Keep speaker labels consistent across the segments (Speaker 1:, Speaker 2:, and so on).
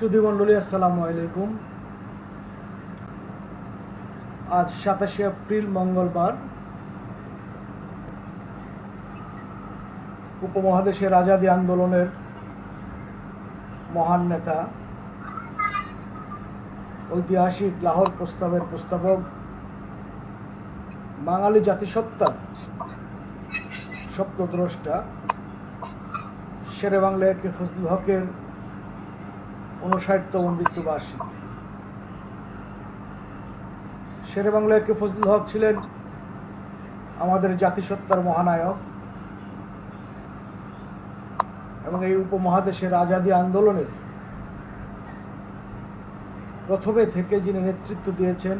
Speaker 1: সুধীমণ্ডলী আসসালামু আলাইকুম। আজ 27 এপ্রিল মঙ্গলবার। উপমহাদেশের আজাদী আন্দোলনের মহান নেতা, ঐতিহাসিক লাহোর প্রস্তাবের প্রস্তাবক, বাঙালি জাতিসত্তার স্বপ্নদ্রষ্টা শেরেবাংলা একে ফজলুল হকের 59তম মৃত্যুবার্ষিকী। শেরেবাংলা একে ফজলুল হক ছিলেন আমাদের জাতিসত্তার মহানায়ক এবং এই উপমহাদেশের আজাদী আন্দোলনের প্রথমে থেকে যিনি নেতৃত্ব দিয়েছেন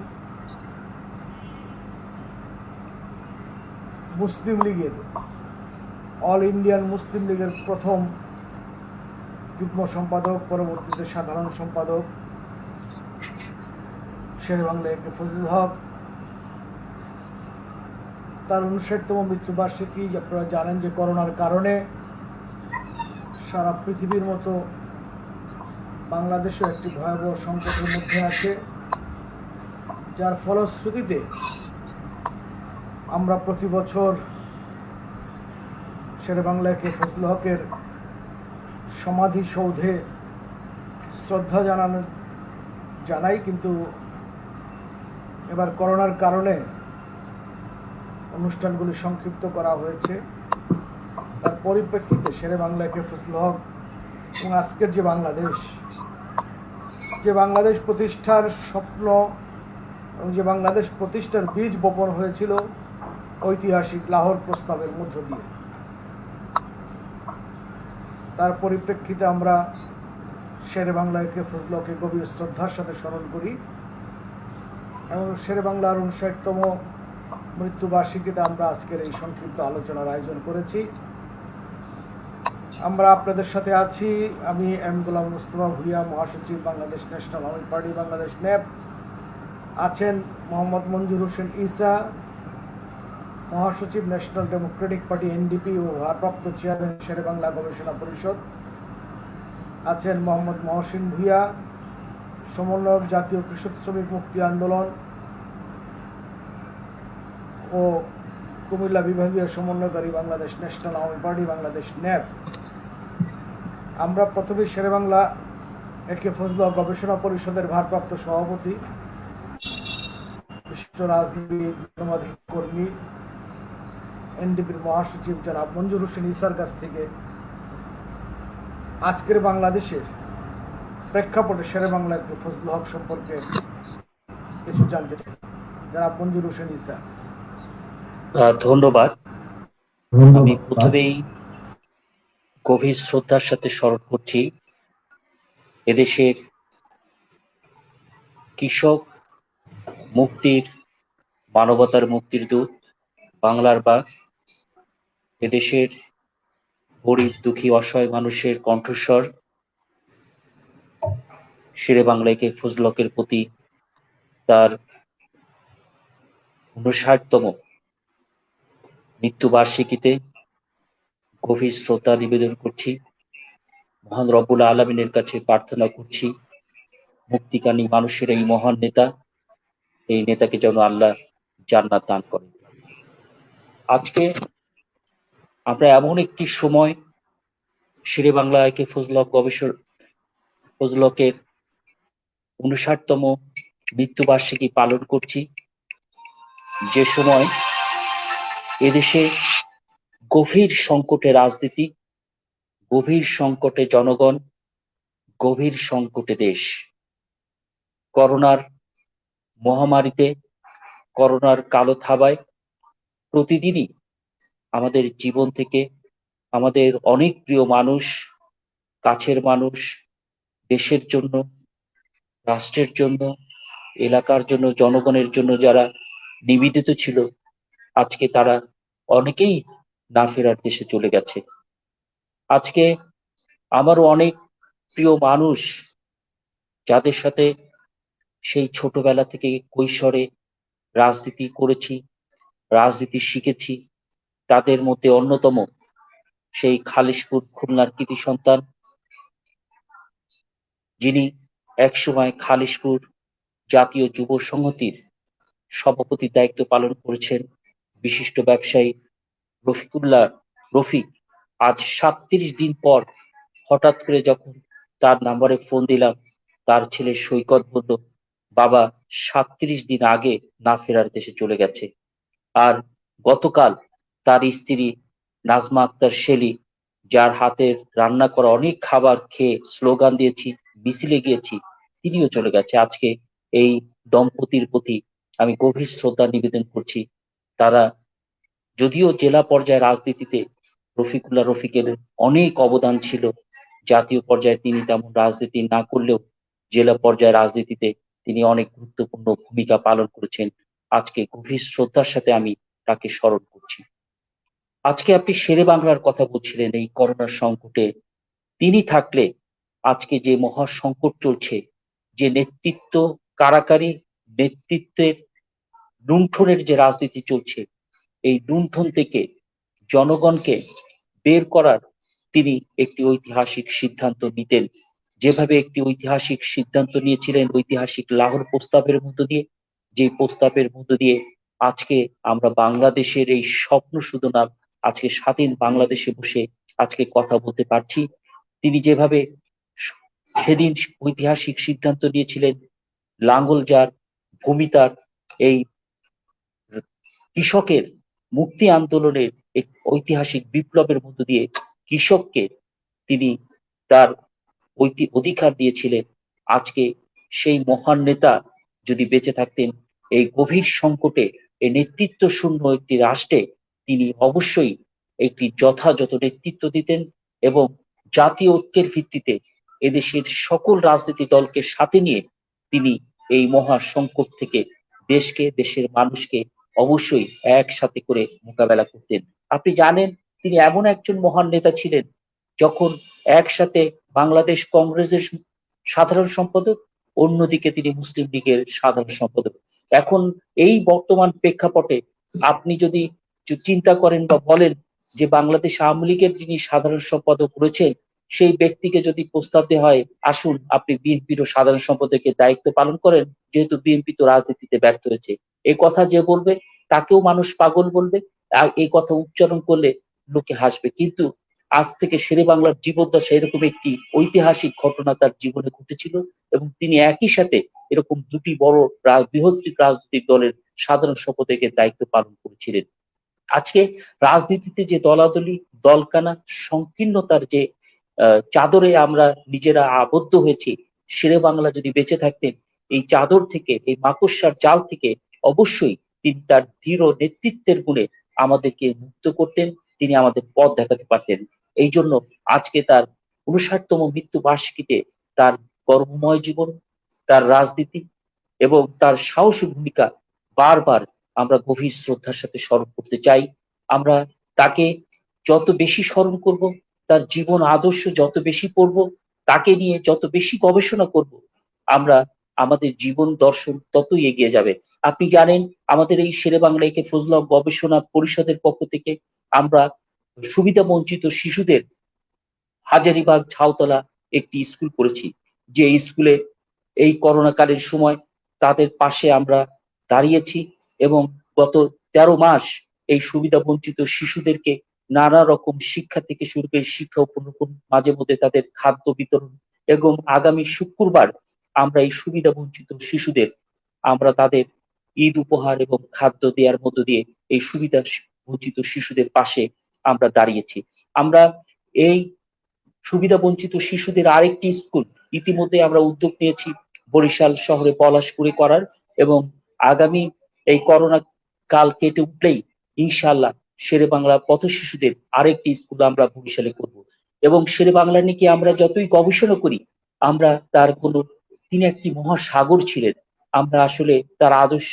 Speaker 1: মুসলিম লীগের, অল ইন্ডিয়ান মুসলিম লীগের প্রথম যুগ্ম সম্পাদক, পরবর্তীতে সাধারণ সম্পাদক শেরেবাংলা একে ফজলুল হক। তার 59তম মৃত্যুবার্ষিকী। আপনারা জানেন যে করোনার কারণে সারা পৃথিবীর মতো বাংলাদেশও একটি ভয়াবহ সংকটের মধ্যে আছে, যার ফলশ্রুতিতে আমরা প্রতি বছর শেরেবাংলা একে ফজলুল হকের সমাধিসৌধে শ্রদ্ধা জানাই, কিন্তু এবার করোনার কারণে অনুষ্ঠানগুলি সংক্ষিপ্ত করা হয়েছে। তার পরিপ্রেক্ষিতে শেরেবাংলা একে ফজলুল হক এবং আজকের যে বাংলাদেশ প্রতিষ্ঠার স্বপ্ন এবং যে বাংলাদেশ প্রতিষ্ঠার বীজ বপন হয়েছিল ঐতিহাসিক লাহোর প্রস্তাবের মধ্য দিয়ে, তার পরিপ্রেক্ষিতে আমরা শেরেবাংলা একে ফজলুল হককে গভীর শ্রদ্ধার সাথে স্মরণ করি এবং শেরেবাংলার 59তম মৃত্যুবার্ষিকীতে আমরা আজকের এই সংক্ষিপ্ত আলোচনার আয়োজন করেছি। আমরা আপনাদের সাথে আছি। আমি এম গোলাম মুস্তফা ভুঁইয়া, মহাসচিব, Bangladesh national Awami party Bangladesh, nap. আছেন মোহাম্মদ মঞ্জুর হোসেন ঈসা, মহাসচিব, ন্যাশনাল ডেমোক্রেটিক পার্টি এনডিপি ও ভারপ্রাপ্ত চেয়ারম্যান শেরেবাংলা গবেষণা পরিষদ। আছেন মোহাম্মদ মহসিন ভুঁইয়া, সমন্বয়ক, জাতীয় কৃষক শ্রমিক মুক্তি আন্দোলন ও কুমিল্লা বিভাগীয় সমন্বয়কারী Bangladesh national Awami party Bangladesh, nap. আমরা প্রথমে শেরেবাংলা একে ফজলুল হক গবেষণা পরিষদের ভারপ্রাপ্ত সভাপতি, বিশিষ্ট রাজনীতিবিদ, মানবাধিকার কর্মী, এনডিপির মহাসচিব জনাব মঞ্জুর হোসেন ঈসার কাছ থেকে আজকের বাংলাদেশের প্রেক্ষাপটে শেরেবাংলা একে ফজলুল হক সম্পর্কে কিছু জানতে চাই। জনাব মঞ্জুর হোসেন ঈসা।
Speaker 2: ধন্যবাদ। আমি প্রথমেই গভীর শ্রদ্ধার সাথে স্মরণ করছি এদেশের কৃষক মুক্তির, মানবতার মুক্তির দূত, বাংলার বাঘ, এদেশের গরিব, দুঃখী, অসহায় মানুষের কণ্ঠস্বর শেরেবাংলা একে ফজলুল হকের প্রতি তার 59তম মৃত্যুবার্ষিকীতে গভীর শ্রদ্ধা নিবেদন করছি। মহান রব্বুল আলামিনের কাছে প্রার্থনা করছি মুক্তিকামী মানুষের এই মহান নেতা, এই নেতাকে যেন আল্লাহ জান্নাত দান করেন। আজকে আমরা এমন একটি সময় শেরেবাংলা একে ফজলুল হকের 59তম মৃত্যুবার্ষিকী পালন করছি, যে সময় এদেশে গভীর সংকটে রাজনীতি, গভীর সংকটে জনগণ, গভীর সংকটে দেশ। করোনার মহামারীতে, করোনার কালো থাবায় প্রতিদিনই আমাদের জীবন থেকে আমাদের অনেক প্রিয় মানুষ, কাছের মানুষ, দেশের জন্য, রাষ্ট্রের জন্য, এলাকার জন্য, জনগণের জন্য যারা নিবেদিত ছিল, আজকে তারা অনেকেই না ফেরার দেশে চলে গেছে। আজকে আমারও অনেক প্রিয় মানুষ, যাদের সাথে সেই ছোটবেলা থেকে কৈশোরে রাজনীতি করেছি, রাজনীতি শিখেছি, তাদের মধ্যে অন্যতম সেই খালিশপুর খুলনার কৃতি সন্তান যিনি একসময় খালিশপুর জাতীয় যুব সংহতির সভাপতির দায়িত্ব পালন করেছেন, বিশিষ্ট ব্যবসায়ী রফিকুল্লাহ রফিক। আজ 37 দিন পর হঠাৎ করে যখন তার নাম্বারে ফোন দিলাম, তার ছেলে সৈকত বলল, বাবা 37 দিন আগে না ফেরার দেশে চলে গেছে। আর গতকাল তার স্ত্রী নাজমা আক্তার শেলী, যার হাতের রান্না করা অনেক খাবার খেয়ে স্লোগান দিয়েছি, মিছিলে গিয়েছি, তিনিও চলে গেছে। আজকে এই দম্পতির প্রতি আমি গভীর শ্রদ্ধা নিবেদন করছি। তারা যদিও জেলা পর্যায়ে রাজনীতিতে রফিকুল্লাহ রফিকের অনেক অবদান ছিল, জাতীয় পর্যায়ে তিনি তেমন রাজনীতি না করলেও জেলা পর্যায়ে রাজনীতিতে তিনি অনেক গুরুত্বপূর্ণ ভূমিকা পালন করেছেন। আজকে গভীর শ্রদ্ধার সাথে আমি তাকে স্মরণ করছি। আজকে আপনি শেরে বাংলার কথা বলছিলেন, এই করোনার সংকটে তিনি থাকলে আজকে যে মহা সংকট চলছে, যে নেতৃত্ব কারাকারি, নেতৃত্বের লুণ্ঠনের যে রাজনীতি চলছে, এই লুণ্ঠন থেকে জনগণকে বের করার তিনি একটি ঐতিহাসিক সিদ্ধান্ত নিতেন। যেভাবে একটি ঐতিহাসিক সিদ্ধান্ত নিয়েছিলেন ঐতিহাসিক লাহোর প্রস্তাবের মধ্য দিয়ে, যে প্রস্তাবের মধ্য দিয়ে আজকে আমরা বাংলাদেশের এই স্বপ্ন শুধু না, আজকে স্বাধীন বাংলাদেশে বসে আজকে কথা বলতে পারছি। তিনি যেভাবে সেদিন ঐতিহাসিক সিদ্ধান্ত নিয়েছিলেন, লাঙ্গল যার ভূমি তার, এই কৃষকের মুক্তি আন্দোলনের এক ঐতিহাসিক বিপ্লবের মধ্য দিয়ে কৃষককে তিনি তার অধিকার দিয়েছিলেন। আজকে সেই মহান নেতা যদি বেঁচে থাকতেন, এই গভীর সংকটে এই নেতৃত্ব শূন্য একটি রাষ্ট্রে তিনি অবশ্যই একটি যথাযথ নেতৃত্ব দিতেন এবং জাতীয় ঐক্যের ভিত্তিতে এদেশের সকল রাজনীতি দলকে সাথে নিয়ে তিনি এই মহা সংকট থেকে দেশকে, দেশের মানুষকে অবশ্যই একসাথে করে মোকাবেলা করতেন। আপনি জানেন, তিনি এমন একজন মহান নেতা ছিলেন, যখন একসাথে বাংলাদেশ কংগ্রেসের সাধারণ সম্পাদক, অন্যদিকে তিনি মুসলিম লীগের সাধারণ সম্পাদক। এখন এই বর্তমান প্রেক্ষাপটে আপনি যদি চিন্তা করেন বা বলেন যে বাংলাদেশ আওয়ামী লীগের যিনি সাধারণ সম্পাদক রয়েছেন, সেই ব্যক্তিকে যদি প্রস্তাব দেওয়া হয়, আসুন আপনি বিএনপির সাধারণ সম্পাদকের দায়িত্ব পালন করেন, যেহেতু বিএনপি তো রাজনীতিতে ব্যর্থ হয়েছে, এই কথা যে বলবে তাকেও মানুষ পাগল বলবে। আর এই কথা উচ্চারণ করলে লোকে হাসবে। কিন্তু আজ থেকে শেরে বাংলার জীবদ্দশা এরকম একটি ঐতিহাসিক ঘটনা তার জীবনে ঘটেছিল এবং তিনি একই সাথে এরকম দুটি বড় বৃহৎ রাজনৈতিক দলের সাধারণ সম্পাদকের দায়িত্ব পালন করেছিলেন। আজকে রাজনীতিতে যে দলাদলি, দলকানা, সংকীর্ণতার যে চাদরে আমরা নিজেরা আবদ্ধ হয়েছি, শেরে বাংলা যদি বেঁচে থাকতেন, এই চাদর থেকে, এই মাকড়সার জাল থেকে অবশ্যই তিনি তার দৃঢ় নেতৃত্বের গুণে আমাদেরকে মুক্ত করতেন, তিনি আমাদের পথ দেখাতে পারতেন। এই জন্য আজকে তার 59তম মৃত্যু বার্ষিকীতে তার কর্মময় জীবন, তার রাজনীতি এবং তার সাহসী ভূমিকা বারবার আমরা গভীর শ্রদ্ধার সাথে স্মরণ করতে চাই। আমরা তাকে যত বেশি স্মরণ করব, তার জীবন আদর্শ যত বেশি পড়ব, তাকে নিয়ে যত বেশি গবেষণা করব, আমরা আমাদের জীবন দর্শন ততই এগিয়ে যাবে। আপনি জানেন, আমাদের এই শেরে বাংলা একে ফজল হক গবেষণা পরিষদের পক্ষ থেকে আমরা সুবিধা বঞ্চিত শিশুদের হাজারীবাগ ঝাউতলা একটি স্কুল করেছি, যে স্কুলে এই করোনা কালের সময় তাদের পাশে আমরা দাঁড়িয়েছি এবং গত 13 মাস এই সুবিধা বঞ্চিত শিশুদেরকে নানা রকম শিক্ষা থেকে শুরু করে শিক্ষা উপকরণ, মাঝে মধ্যে তাদের খাদ্য বিতরণ, এবং আগামী শুক্রবার আমরা এই সুবিধা বঞ্চিত শিশুদের আমরা তাদের ঈদ উপহার এবং খাদ্য দেওয়ার মধ্য দিয়ে এই সুবিধা বঞ্চিত শিশুদের পাশে আমরা দাঁড়িয়েছি। আমরা এই সুবিধা বঞ্চিত শিশুদের আরেকটি স্কুল ইতিমধ্যে আমরা উদ্যোগ নিয়েছি বরিশাল শহরে পলাশপুরে করার, এবং আগামী এই করোনা কাল কেটে উঠলেই ইনশাআল্লাহ শেরে বাংলা পথ শিশুদের আরেকটি স্কুল আমরা বরিশালে করব। এবং শেরে বাংলা নিয়ে আমরা যতই গবেষণা করি, আমরা তার কোনো, তিনি একটি মহাসাগর ছিলেন। আমরা আসলে তার আদর্শ,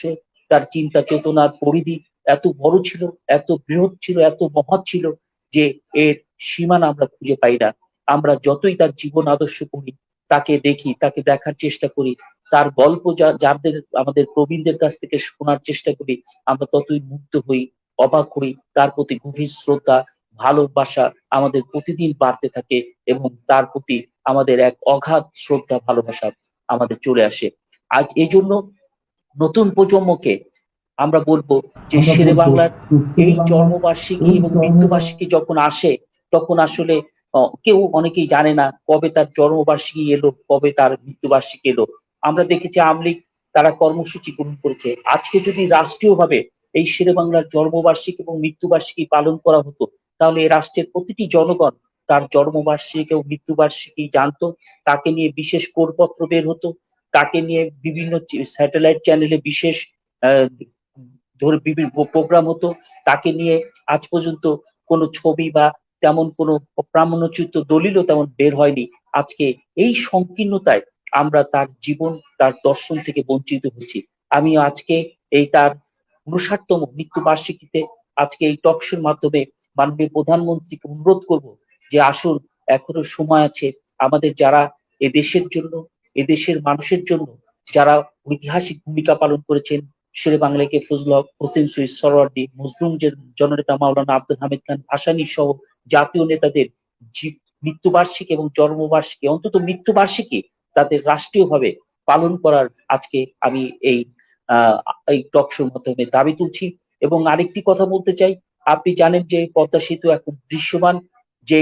Speaker 2: তার চিন্তা চেতনার পরিধি এত বড় ছিল, এত বৃহৎ ছিল, এত মহৎ ছিল যে এর সীমানা আমরা খুঁজে পাই না। আমরা যতই তার জীবন আদর্শ পড়ি, তাকে দেখি, তাকে দেখার চেষ্টা করি, তার গল্প যাদের আমাদের প্রবীণদের কাছ থেকে শোনার চেষ্টা করি, আমরা ততই মুগ্ধ হই, অবাক হই, তার প্রতি গভীর শ্রদ্ধা, ভালোবাসা আমাদের প্রতিদিন বাড়তে থাকে এবং তার প্রতি আমাদের এক অগাধ শ্রদ্ধা ভালোবাসা আমাদের চলে আসে। আজ এই জন্য নতুন প্রজন্মকে আমরা বলবো যে শেরে বাংলার এই জন্মবার্ষিকী এবং মৃত্যুবার্ষিকী যখন আসে তখন আসলে কেউ অনেকেই জানে না কবে তার জন্মবার্ষিকী এলো, কবে তার মৃত্যুবার্ষিকী এলো। আমরা দেখেছি আওয়ামী লীগ তারা কর্মসূচি গ্রহণ করেছে। আজকে যদি রাষ্ট্রীয়ভাবে এই শেরে বাংলার জন্মবার্ষিকী এবং মৃত্যুবার্ষিকী পালন করা হতো, তাহলে এই রাষ্ট্রের প্রতিটি জনগণ তার জন্মবার্ষিকী ও মৃত্যুবার্ষিকী জানতো, তাকে নিয়ে বিশেষ করপত্র বের হতো, তাকে নিয়ে বিভিন্ন স্যাটেলাইট চ্যানেলে বিশেষ ধরে বিভিন্ন প্রোগ্রাম হতো, তাকে নিয়ে আজ পর্যন্ত কোনো ছবি বা তেমন কোনো প্রামাণ্যচিত্র দলিলও তেমন বের হয়নি। আজকে এই সংকীর্ণতায় আমরা তার জীবন তার দর্শন থেকে বঞ্চিত হচ্ছি। আমি আজকে এই তার 59তম মৃত্যুবার্ষিকীতে আজকে এই টকশোর মাধ্যমে মাননীয় প্রধানমন্ত্রীকে অনুরোধ করব যে আসুন, এখনো সময় আছে, আমাদের যারা এদেশের জন্য এদেশের মানুষের জন্য যারা ঐতিহাসিক ভূমিকা পালন করেছেন, শেরে বাংলাকে ফজল হক, হোসেন শহীদ সোহরাওয়ার্দী, মজলুম জননেতা মাওলানা আব্দুল হামিদ খান ভাসানী সহ জাতীয় নেতাদের মৃত্যুবার্ষিকী এবং জন্মবার্ষিকী, অন্তত মৃত্যুবার্ষিকী তাদের রাষ্ট্রীয়ভাবে পালন করার আজকে আমি এই টক শোর মাধ্যমে দাবি তুলছি। এবং আরেকটি কথা বলতে চাই, আপনি জানেন যে পদ্মা সেতু এখন দৃশ্যমান। যে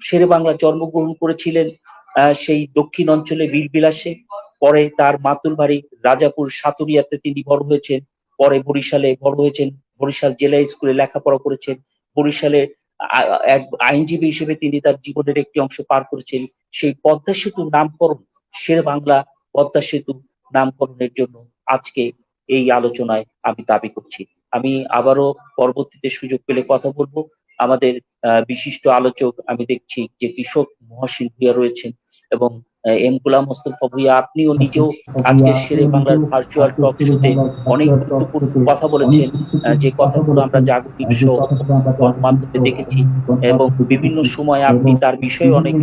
Speaker 2: শেরে বাংলা জন্মগ্রহণ করেছিলেন সেই দক্ষিণ অঞ্চলে বীরবিলাসে, পরে তার মাতুল বাড়ি রাজাপুর সাতুরিয়াতে তিনি বড় হয়েছেন, পরে বরিশালে বড় হয়েছেন, বরিশাল জেলা স্কুলে লেখাপড়া করেছেন, বরিশালে এক আইনজীবী হিসেবে তিনি তার জীবনের একটি অংশ পার করেছেন। সেই পদ্মা সেতুর নামকরণ শেরে বাংলা পদ্মা সেতু নামকরণের জন্য আজকে এই আলোচনায় আমি দাবি করছি। আমি আবারও পরবর্তীতে সুযোগ পেলে কথা বলবো। আমাদের বিশিষ্ট আলোচক আমি দেখছি যে কৃষক মহসিন ভুঁইয়া রয়েছেন, এবং এম গোলাম মোস্তফা ভুঁইয়া, আপনিও নিজেও আজকে শেরে বাংলার ভার্চুয়াল টক শোতে অনেক গুরুত্বপূর্ণ কথা বলেছেন, যে কথাগুলো আমরা জাগতিক গণমাধ্যমে দেখেছি, এবং বিভিন্ন সময় আপনি তার বিষয়ে অনেক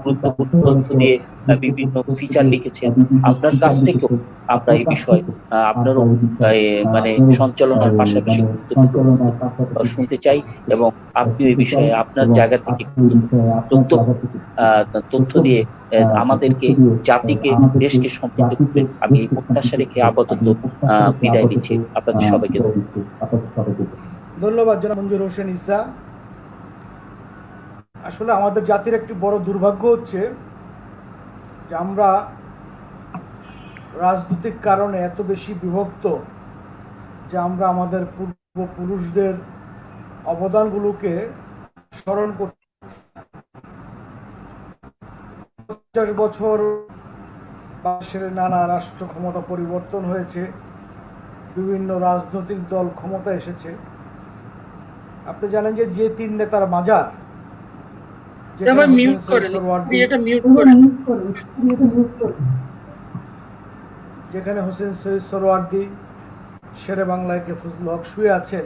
Speaker 2: গুরুত্বপূর্ণ তথ্য দিয়ে বিভিন্ন ফিচার লিখেছেন। আপনার কাছ থেকেও আমরা এই বিষয় আপনারও মানে সঞ্চালনার পাশাপাশি শুনতে চাই, এবং আপনি এই বিষয়ে আপনার জায়গা থেকে তথ্য দিয়ে আমাদেরকে, জাতিকে, দেশকে সমৃদ্ধ করবেন। আমি এই প্রত্যাশা রেখে আপাতত বিদায় নিচ্ছি। আপনাদের সবাইকে
Speaker 1: ধন্যবাদ জনাব মঞ্জুর হোসেন ইসা। আসলে আমাদের জাতির একটি বড় দুর্ভাগ্য হচ্ছে যে আমরা রাজনৈতিক কারণে এত বেশি বিভক্ত যে আমরা আমাদের পূর্বপুরুষদের অবদানগুলোকে স্মরণ করতে 50 বছর বাংলাদেশের নানা রাষ্ট্র ক্ষমতা পরিবর্তন হয়েছে, বিভিন্ন রাজনৈতিক দল ক্ষমতা এসেছে। আপনি জানেন যে যে তিন নেতার মাজার, যেখানে হোসেন শহীদ সোহরাওয়ার্দী, শেরে বাংলাকে ফজল হক শুয়ে আছেন,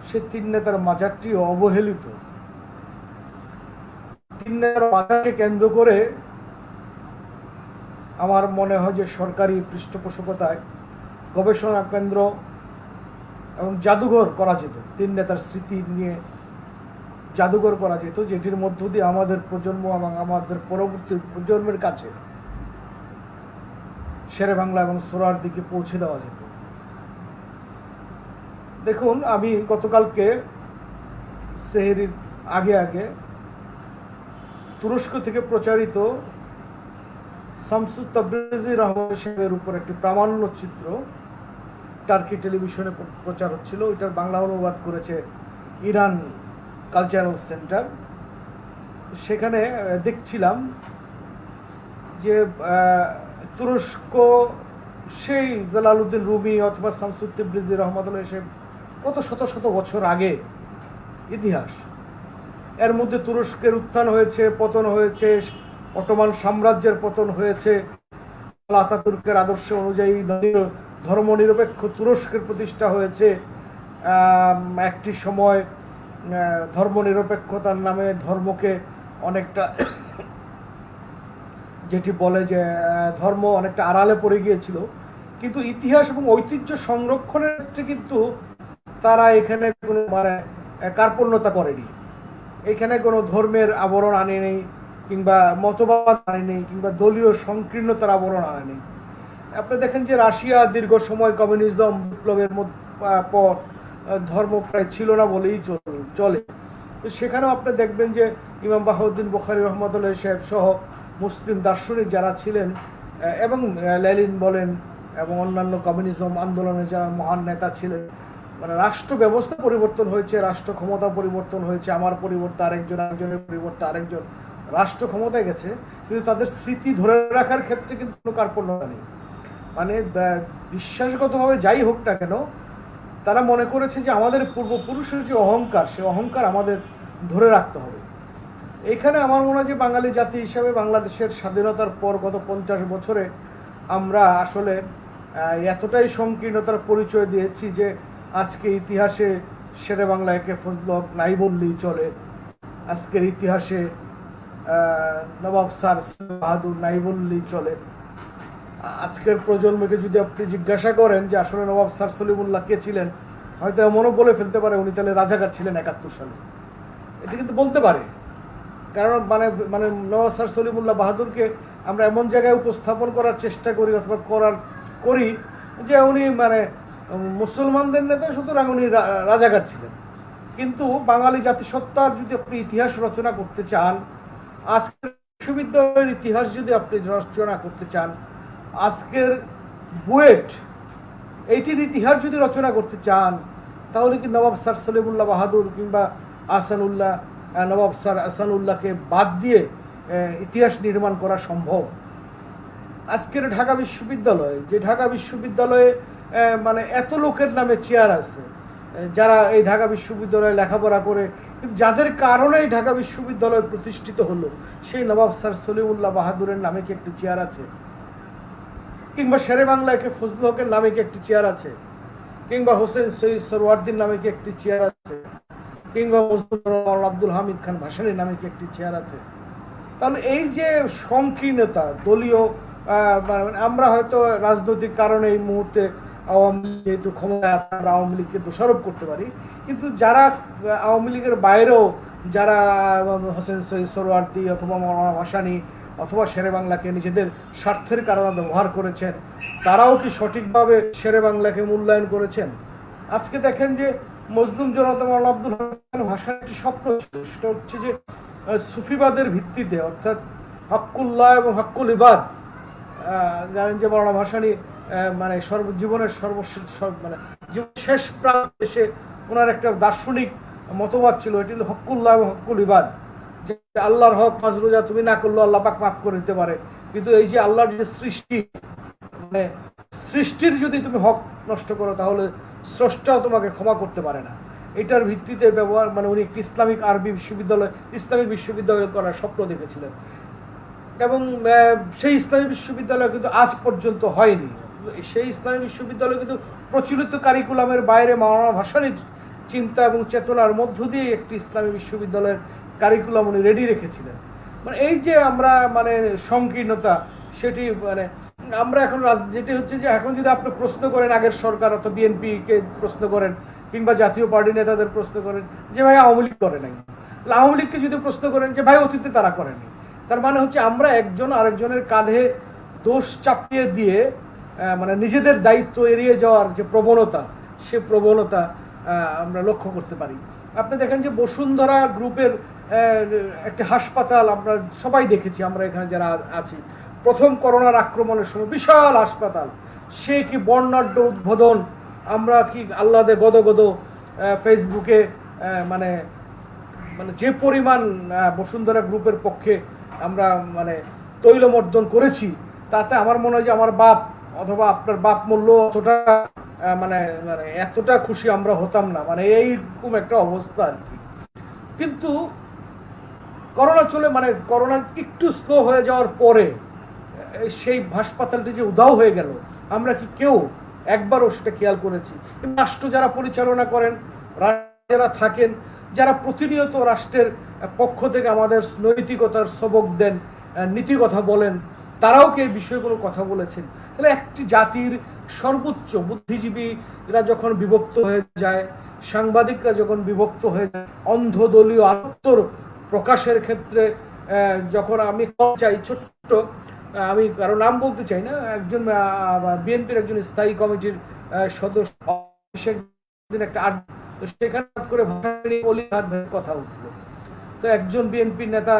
Speaker 1: সে তিন নেতার মাজারটিও অবহেলিত। তিন নেতার মাজারকে কেন্দ্র করে আমার মনে হয় যে সরকারি পৃষ্ঠপোষকতায় গবেষণা কেন্দ্র এবং জাদুঘর করা যেত। তিন নেতার স্মৃতি নিয়ে জাদুঘর করা যেত, যেটির মধ্য দিয়ে আমাদের প্রজন্ম এবং আমাদের পরবর্তী প্রজন্মের কাছে শেরে বাংলা এবং সোহরাওয়ার্দীকে পৌঁছে দেওয়া যেত। দেখুন, আমি গতকালকে সেহরির আগে তুরস্ক থেকে প্রচারিত শামসুত তাবরিজি রহমান সাহেবের উপর একটি প্রামাণ্য চিত্র টার্কি টেলিভিশনে প্রচার হচ্ছিল। এটার বাংলা অনুবাদ করেছে ইরান কালচারাল সেন্টার। সেখানে দেখছিলাম যে তুরস্ক সেই জালালউদ্দিন রুমি অথবা শামসুত তাবরিজি রহমাতুল্লাহ সাহেব কত শত শত বছর আগে ইতিহাস। এর মধ্যে তুরস্কের উত্থান হয়েছে, পতন হয়েছে, অটোমান সাম্রাজ্যের পতন হয়েছে, আতাতুর্কের আদর্শ অনুযায়ী ধর্মনিরপেক্ষ তুরস্কের প্রতিষ্ঠা হয়েছে। একটি সময় ধর্মনিরপেক্ষতার নামে ধর্মকে অনেকটা, যেটি বলে যে ধর্ম অনেকটা আড়ালে পড়ে গিয়েছিল। কিন্তু ইতিহাস এবং ঐতিহ্য সংরক্ষণের ক্ষেত্রে কিন্তু তারা এখানে কোনো কার্পণ্যতা করেনি, এখানে কোনো ধর্মের আবরণ আনেনি, কিংবা মতবাদ আনেনি, কিংবা দলীয় সংকীর্ণতার আবরণ আনেনি। আপনি দেখেন যে রাশিয়া দীর্ঘ সময় কমিউনিজম বিপ্লবের পর ধর্ম প্রায় ছিল না বলেই চলে। তো সেখানেও আপনি দেখবেন যে ইমাম বাহাউদ্দিন বুখারী রহমতুল্লাহ সাহেব সহ মুসলিম দার্শনিক যারা ছিলেন, এবং লেনিন বলেন এবং অন্যান্য কমিউনিজম আন্দোলনের যারা মহান নেতা ছিলেন, মানে রাষ্ট্র ব্যবস্থা পরিবর্তন হয়েছে, রাষ্ট্র ক্ষমতা পরিবর্তন হয়েছে, আমার পরিবর্তে আরেকজন, আরেকজনের পরিবর্তে আরেকজন রাষ্ট্র ক্ষমতায় গেছে, কিন্তু তাদের স্মৃতি ধরে রাখার ক্ষেত্রে কিন্তু কোনো কার্পণ্যতা নেই। মানে বিশ্বাসগতভাবে যাই হোক না কেন, তারা মনে করেছে যে আমাদের পূর্বপুরুষের যে অহংকার, সে অহংকার আমাদের ধরে রাখতে হবে। এখানে আমার মনে হয় যে বাঙালি জাতি হিসাবে বাংলাদেশের স্বাধীনতার পর গত 50 বছরে আমরা আসলে এতটাই সংকীর্ণতার পরিচয় দিয়েছি যে আজকে ইতিহাসে শেরে বাংলা একে ফজল হক নাই বললেই চলে, আজকের ইতিহাসে নবাব স্যার বাহাদুর নাই বললেই চলে। আজকের প্রজন্মকে যদি আপনি জিজ্ঞাসা করেন যে আসলে নবাব স্যার সলিমুল্লাহ কে ছিলেন, হয়তো এমনও বলে ফেলতে পারে উনি তাহলে রাজাকার ছিলেন 71 সালে। এটা কিন্তু বলতে পারে, কারণ মানে নবাব স্যার সলিমুল্লাহ বাহাদুরকে আমরা এমন জায়গায় উপস্থাপন করার চেষ্টা করি অথবা করি যে উনি মানে মুসলমানদের নেতা, সুতরাং উনি রাজাকার ছিলেন। কিন্তু বাঙালি জাতিসত্তার যদি আপনি ইতিহাস রচনা করতে চান, আজকের বিশ্ববিদ্যালয়ের ইতিহাস যদি আপনি রচনা করতে চান, আজকের বুয়েট এইটির ইতিহাস যদি রচনা করতে চান, তাহলে কি নবাব স্যার সলিমুল্লাহ বাহাদুর কিংবা আহসানুল্লাহ, নবাব স্যার আহসানুল্লাহকে বাদ দিয়ে ইতিহাস নির্মাণ করা সম্ভব? আজকের ঢাকা বিশ্ববিদ্যালয়, যে ঢাকা বিশ্ববিদ্যালয়ে মানে এত লোকের নামে চেয়ার আছে, যারা এই ঢাকা বিশ্ববিদ্যালয়ে লেখাপড়া করে, কিন্তু যাদের কারণে এই ঢাকা বিশ্ববিদ্যালয় প্রতিষ্ঠিত হলো, সেই নবাব স্যার সলিমুল্লাহ বাহাদুরের নামে কি একটি চেয়ার আছে? কিংবা শেরে বাংলা একে ফজল হকের নামে কি একটি চেয়ার আছে? কিংবা হোসেন সৈয়দ সরওয়ার্দির নামে কি একটি চেয়ার আছে? কিংবা আব্দুল হামিদ খান ভাসানীর নামে কি একটি চেয়ার আছে? তাহলে এই যে সংকীর্ণতা, দলীয় আমরা হয়তো রাজনৈতিক কারণে এই মুহূর্তে আওয়ামী লীগ যেহেতু ক্ষমতায় আছে, আমরা আওয়ামী লীগকে দোষারোপ করতে পারি, কিন্তু যারা আওয়ামী লীগের বাইরেও যারা হোসেন সৈয়দ সরওয়ার্দি অথবা মৌলানা ভাসানী অথবা শেরে বাংলাকে নিজেদের স্বার্থের কারণে ব্যবহার করেছেন, তারাও কি সঠিকভাবে শেরে বাংলাকে মূল্যায়ন করেছেন? আজকে দেখেন যে মজলুম জনতা মৌলানা আব্দুল হামিদ ভাসানীর একটি স্বপ্ন ছিল, সেটা হচ্ছে যে সুফিবাদের ভিত্তিতে, অর্থাৎ হক্কুল্লাহ এবং হক্কুল ইবাদ, জানেন যে মৌলানা ভাসানী মানে জীবনের সর্বশেষ মানে শেষ প্রান্তে এসে ওনার একটা দার্শনিক মতবাদ ছিল, এটি হলো হক্কুল্লাহ এবং হক্কুল ইবাদ, যে আল্লাহর হক মাজরুজা তুমি না করলেও আল্লাহ পাক মাফ করে দিতে পারে, কিন্তু এই যে আল্লাহর যে সৃষ্টি, মানে সৃষ্টির যদি তুমি হক নষ্ট করো তাহলে স্রষ্টাও তোমাকে ক্ষমা করতে পারে না। এটার ভিত্তিতে ব্যবহার মানে উনি একটি ইসলামিক আরবি বিশ্ববিদ্যালয়, ইসলামিক বিশ্ববিদ্যালয় করার স্বপ্ন দেখেছিলেন, এবং সেই ইসলামী বিশ্ববিদ্যালয় কিন্তু আজ পর্যন্ত হয়নি। সেই ইসলামী বিশ্ববিদ্যালয় কিন্তু প্রচলিত কারিকুলামের বাইরে মাওলানা ভাসানীর চিন্তা এবং চেতনার মধ্য দিয়ে একটি ইসলামী বিশ্ববিদ্যালয়ের কারিকুলাম উনি রেডি রেখেছিলেন। মানে এই যে আমরা মানে সংকীর্ণতা, সেটি মানে আমরা এখন যেটি হচ্ছে যে এখন যদি আপনি প্রশ্ন করেন আগের সরকার অথবা বিএনপি কে প্রশ্ন করেন কিংবা জাতীয় পার্টি নেতাদের প্রশ্ন করেন যে ভাই আওয়ামী লীগ করে নাই, তাহলে আওয়ামী লীগকে যদি প্রশ্ন করেন যে ভাই অতীতে তারা করেনি, তার মানে হচ্ছে আমরা একজন আরেকজনের কাঁধে দোষ চাপিয়ে দিয়ে মানে নিজেদের দায়িত্ব এড়িয়ে যাওয়ার যে প্রবণতা, সে প্রবণতা আমরা লক্ষ্য করতে পারি। আপনি দেখেন যে বসুন্ধরা গ্রুপের একটা হাসপাতাল আমরা সবাই দেখেছি, আমরা এখানে যারা আছি, প্রথম করোনার আক্রমণের সময় বিশাল হাসপাতাল, সে কি বর্ণাঢ্য উদ্বোধন, আমরা কি আহ্লাদে গদগদ ফেসবুকে মানে মানে যে পরিমাণ বসুন্ধরা গ্রুপের পক্ষে আমরা মানে তৈলমর্দন করেছি, তাতে আমার মনে হয় যে আমার বাপ অথবা আপনার বাপ মূল্য অতটা মানে মানে এতটা খুশি আমরা হতাম না, মানে এইরকম একটা অবস্থা আর কি। কিন্তু করোনা চলে মানে করোনা একটু স্লো হয়ে যাওয়ার পরে সেই হাসপাতালটি যে উধাও হয়ে গেল, আমরা কি কেউ একবারও সেটা খেয়াল করেছি? রাষ্ট্র যারা পরিচালনা করেন, যারা থাকেন, যারা প্রতিনিয়ত রাষ্ট্রের পক্ষ থেকে আমাদের নৈতিকতার সবক দেন, নীতি কথা বলেন, তারাও কি এই বিষয়গুলো কথা বলেছেন? তাহলে একটি জাতির সর্বোচ্চ বুদ্ধিজীবীরা যখন বিভক্ত হয়ে যায়, সাংবাদিকরা যখন বিভক্ত হয়ে যায়, অন্ধ দলীয় আত্মর প্রকাশের ক্ষেত্রে যখন আমি চাই ছোট্ট, আমি কারো নাম বলতে চাই না, একজন বিএনপির একজন স্থায়ী কমিটির সদস্য একটা তো সেখানে করে ভাষা নিয়ে কথা উঠলো। তো একজন বিএনপি নেতা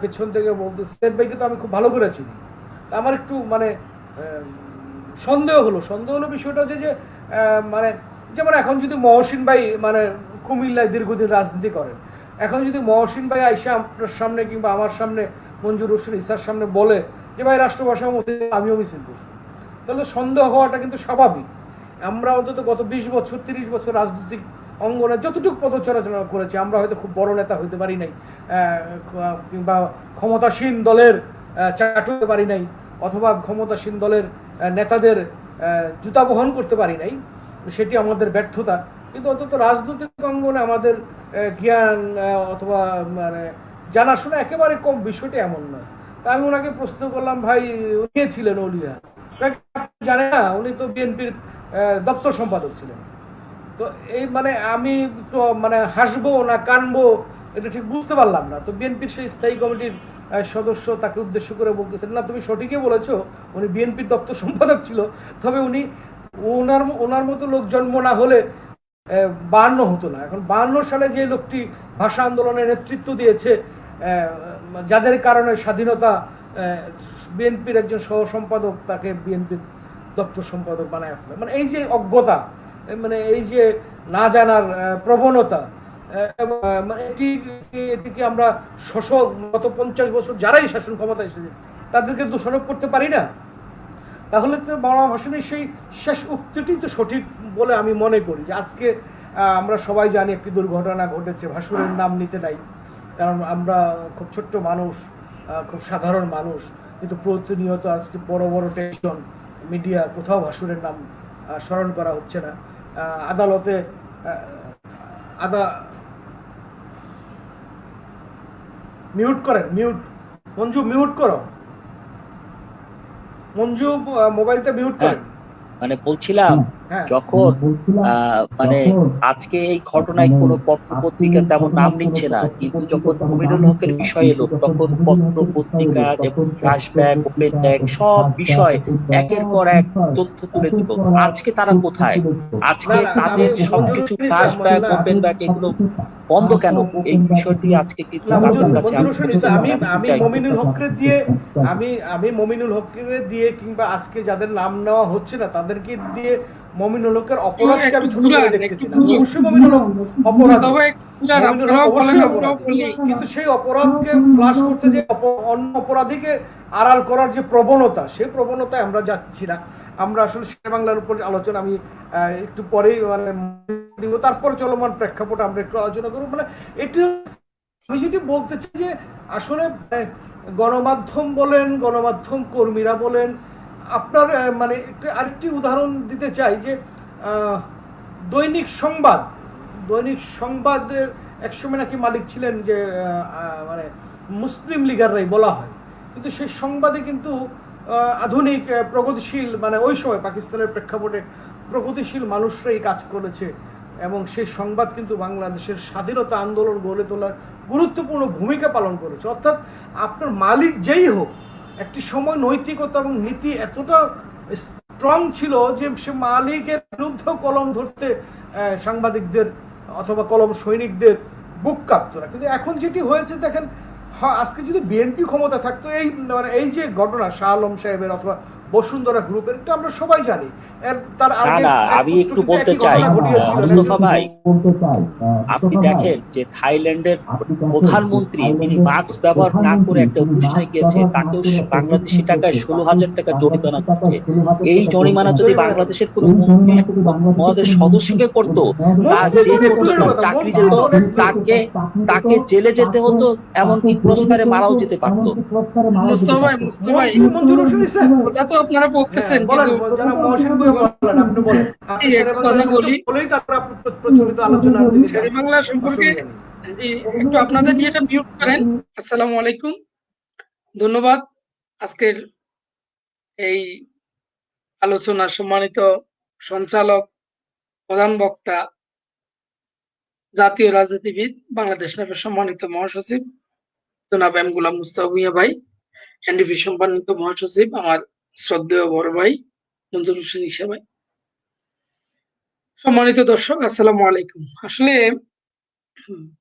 Speaker 1: পেছন থেকে বলতেছে ভাইকে তো আমি খুব ভালো করে চিনি। আমার একটু মানে সন্দেহ হলো বিষয়টা হচ্ছে যে মানে যেমন এখন যদি মহসিন ভাই মানে কুমিল্লায় দীর্ঘদিন রাজনীতি করেন, এখন যদি মহসিন ভাই আইসা আপনার সামনে কিংবা আমার সামনে মঞ্জুর হোসেন ইসার সামনে বলে যে ভাই রাষ্ট্রভাষা মতে আমিও মিছিল করছি, তাহলে সন্দেহ হওয়াটা কিন্তু স্বাভাবিক। আমরা অন্তত গত 20 বছর 30 বছর রাজনৈতিক অঙ্গনে যতটুকু পদচারণা করেছি, আমরা হয়তো খুব বড় নেতা হইতে পারি নাই কিংবা ক্ষমতাসীন দলের চাট হতে পারি নাই, অথবা ক্ষমতাসীন দলের নেতাদের জুতা বহন করতে পারি নাই, সেটি আমাদের ব্যর্থতা। কিন্তু অন্তত রাজনৈতিক অঙ্গনে আমাদের জ্ঞান অথবা মানে জানাশোনা একেবারে কম, বিষয়টি এমন নয়। তা আমি ওনাকে প্রশ্ন করলাম, ভাই উনি ছিলেন অলিয়া, জানে না উনি তো বিএনপির দপ্তর সম্পাদক ছিলেন। তো এই মানে আমি তো মানে হাসবো না কানবো এটা ঠিক বুঝতে পারলাম না। তো বিএনপির সেই স্থায়ী কমিটির সদস্য তাকে উদ্দেশ্য করে বলতেছেন, না তুমি সঠিকই বলেছো, উনি বিএনপির দপ্তর সম্পাদক ছিল, তবে উনি ওনার মতো লোক জন্ম না হলে 52 হতো না। এখন 52 সালে যে লোকটি ভাষা আন্দোলনের নেতৃত্ব দিয়েছে, যাদের কারণে স্বাধীনতা, বিএনপির একজন সহ সম্পাদক তাকে বিএনপির দপ্তর সম্পাদক বানায় ফেলে, মানে এই যে অজ্ঞতা, মানে এই যে না জানার প্রবণতা, এটিকে আমরা গত 50 বছর যারাই শাসন ক্ষমতা এসেছে তাদেরকে দোষারোপ করতে পারি না। তাহলে তো মাওলানা ভাসানীর সেই শেষ উক্তিটি তো সঠিক বলে আমি মনে করি, যে আজকে আমরা সবাই জানি একটি দুর্ঘটনা ঘটেছে, ভাসুরের নাম নিতে নাই, কারণ আমরা খুব ছোট্ট মানুষ, খুব সাধারণ মানুষ, কিন্তু প্রতিনিয়ত আজকে বড় বড় টেলিভিশন মিডিয়া কোথাও ভাসুরের নাম স্মরণ করা হচ্ছে না। আদালতে মিউট করেন, মঞ্জু মিউট করো, মঞ্জু মোবাইলটা মিউট করেন।
Speaker 2: মানে বলছিলাম যখন মানে আজকে এই ঘটনায় কোনো পত্র পত্রিকা তেমন নাম নিচ্ছে না, কিন্তু যখন মমিনুল হকের বিষয় এলো তখন পত্র পত্রিকা এবং ফ্ল্যাশব্যাক, ওপেন ব্যাক সব বিষয় একের পর এক তথ্য তুলে দিল। আজকে তারা কোথায়? আজকে তাদের সবকিছু ফ্ল্যাশব্যাক, ওপেন ব্যাক এগুলো বন্ধ কেন? এই বিষয়টি আজকে কিন্তু তাদের কাছে
Speaker 1: আমি মমিনুল হকরে দিয়ে আমি মমিনুল হকরে দিয়ে কিংবা আজকে যাদের নাম নেওয়া হচ্ছে না তাদেরকে দিয়ে মমিনুল হকের অপরাধকে আমি ছোট করে দেখতেছি না। অবশ্যই মমিনুল হক অপরাধ, কিন্তু সেই অপরাধকে ফ্লাশ করতে যে অন্য অপরাধীকে আড়াল করার যে প্রবণতা, সেই প্রবণতায় আমরা যাচ্ছি না। আমরা আসলে শেরেবাংলার উপর আলোচনা আমি একটু পরেই মানে দিব, তারপরে চলমান প্রেক্ষাপট আমরা একটু আলোচনা করব। মানে এটি আমি যেটি বলতে চাই যে আসলে গণমাধ্যম বলেন, গণমাধ্যম কর্মীরা বলেন, আপনার মানে আরেকটি উদাহরণ দিতে চাই যে দৈনিক সংবাদের একসময় নাকি মালিক ছিলেন যে মানে মুসলিম লীগাররাই বলা হয়, কিন্তু সেই সংবাদে কিন্তু আধুনিক প্রগতিশীল মানে ওই সময় পাকিস্তানের প্রেক্ষাপটে প্রগতিশীল মানুষরাই কাজ করেছে, এবং সেই সংবাদ কিন্তু বাংলাদেশের স্বাধীনতা আন্দোলন গড়ে তোলার গুরুত্বপূর্ণ ভূমিকা পালন করেছে। অর্থাৎ আপনার মালিক যেই হোক, একটি সময় নৈতিকতা এবং নীতি এতটা স্ট্রং ছিল যে সে মালিকের বিরুদ্ধে কলম ধরতে সাংবাদিকদের অথবা কলম সৈনিকদের বুক কাঁপতো না। কিন্তু এখন যেটি হয়েছে দেখেন, আজকে যদি বিএনপি ক্ষমতা থাকতো, এই মানে এই যে ঘটনা শাহ আলম সাহেবের অথবা বসুন্ধরা গ্রুপের, এটা আমরা সবাই জানি। তার আগে
Speaker 2: আমি একটু বলতে চাই মুস্তফা ভাই, আপনি দেখেন যে থাইল্যান্ডের প্রধানমন্ত্রী তিনি মাস্ক ব্যবহার না করে একটা অনুষ্ঠানে গিয়েছে, তাকেও বাংলাদেশি টাকায় 16,000 টাকা জরিমানা করছে। এই জরিমানা যদি বাংলাদেশের কোনো মন্ত্রী মহোদয় সদস্যকে করতো, তার জেল করতো, তার চাকরি যেত, তাকে জেলে যেতে হতো, এমনকি ক্রসফায়ারে মারাও যেতে পারতো।
Speaker 3: আপনারা বলতেছেন বাংলা সম্পর্কে একটু আপনাদের নিয়ে এটা মিউট করেন। আসসালামু আলাইকুম, ধন্যবাদ। আজকের এই আলোচনা সম্মানিত সঞ্চালক, প্রধান বক্তা, জাতীয় রাজনীতিবিদ, বাংলাদেশ ন্যাপের সম্মানিত মহাসচিব জনাব এম গোলাম মুস্তাফা ভূঁইয়া ভাই, এনডিপি সম্মানিত মহাসচিব আমার শ্রদ্ধেয় বড় ভাই মঞ্জুর হোসেন ঈশা ভাই, সম্মানিত দর্শক আসসালামু আলাইকুম। আসলে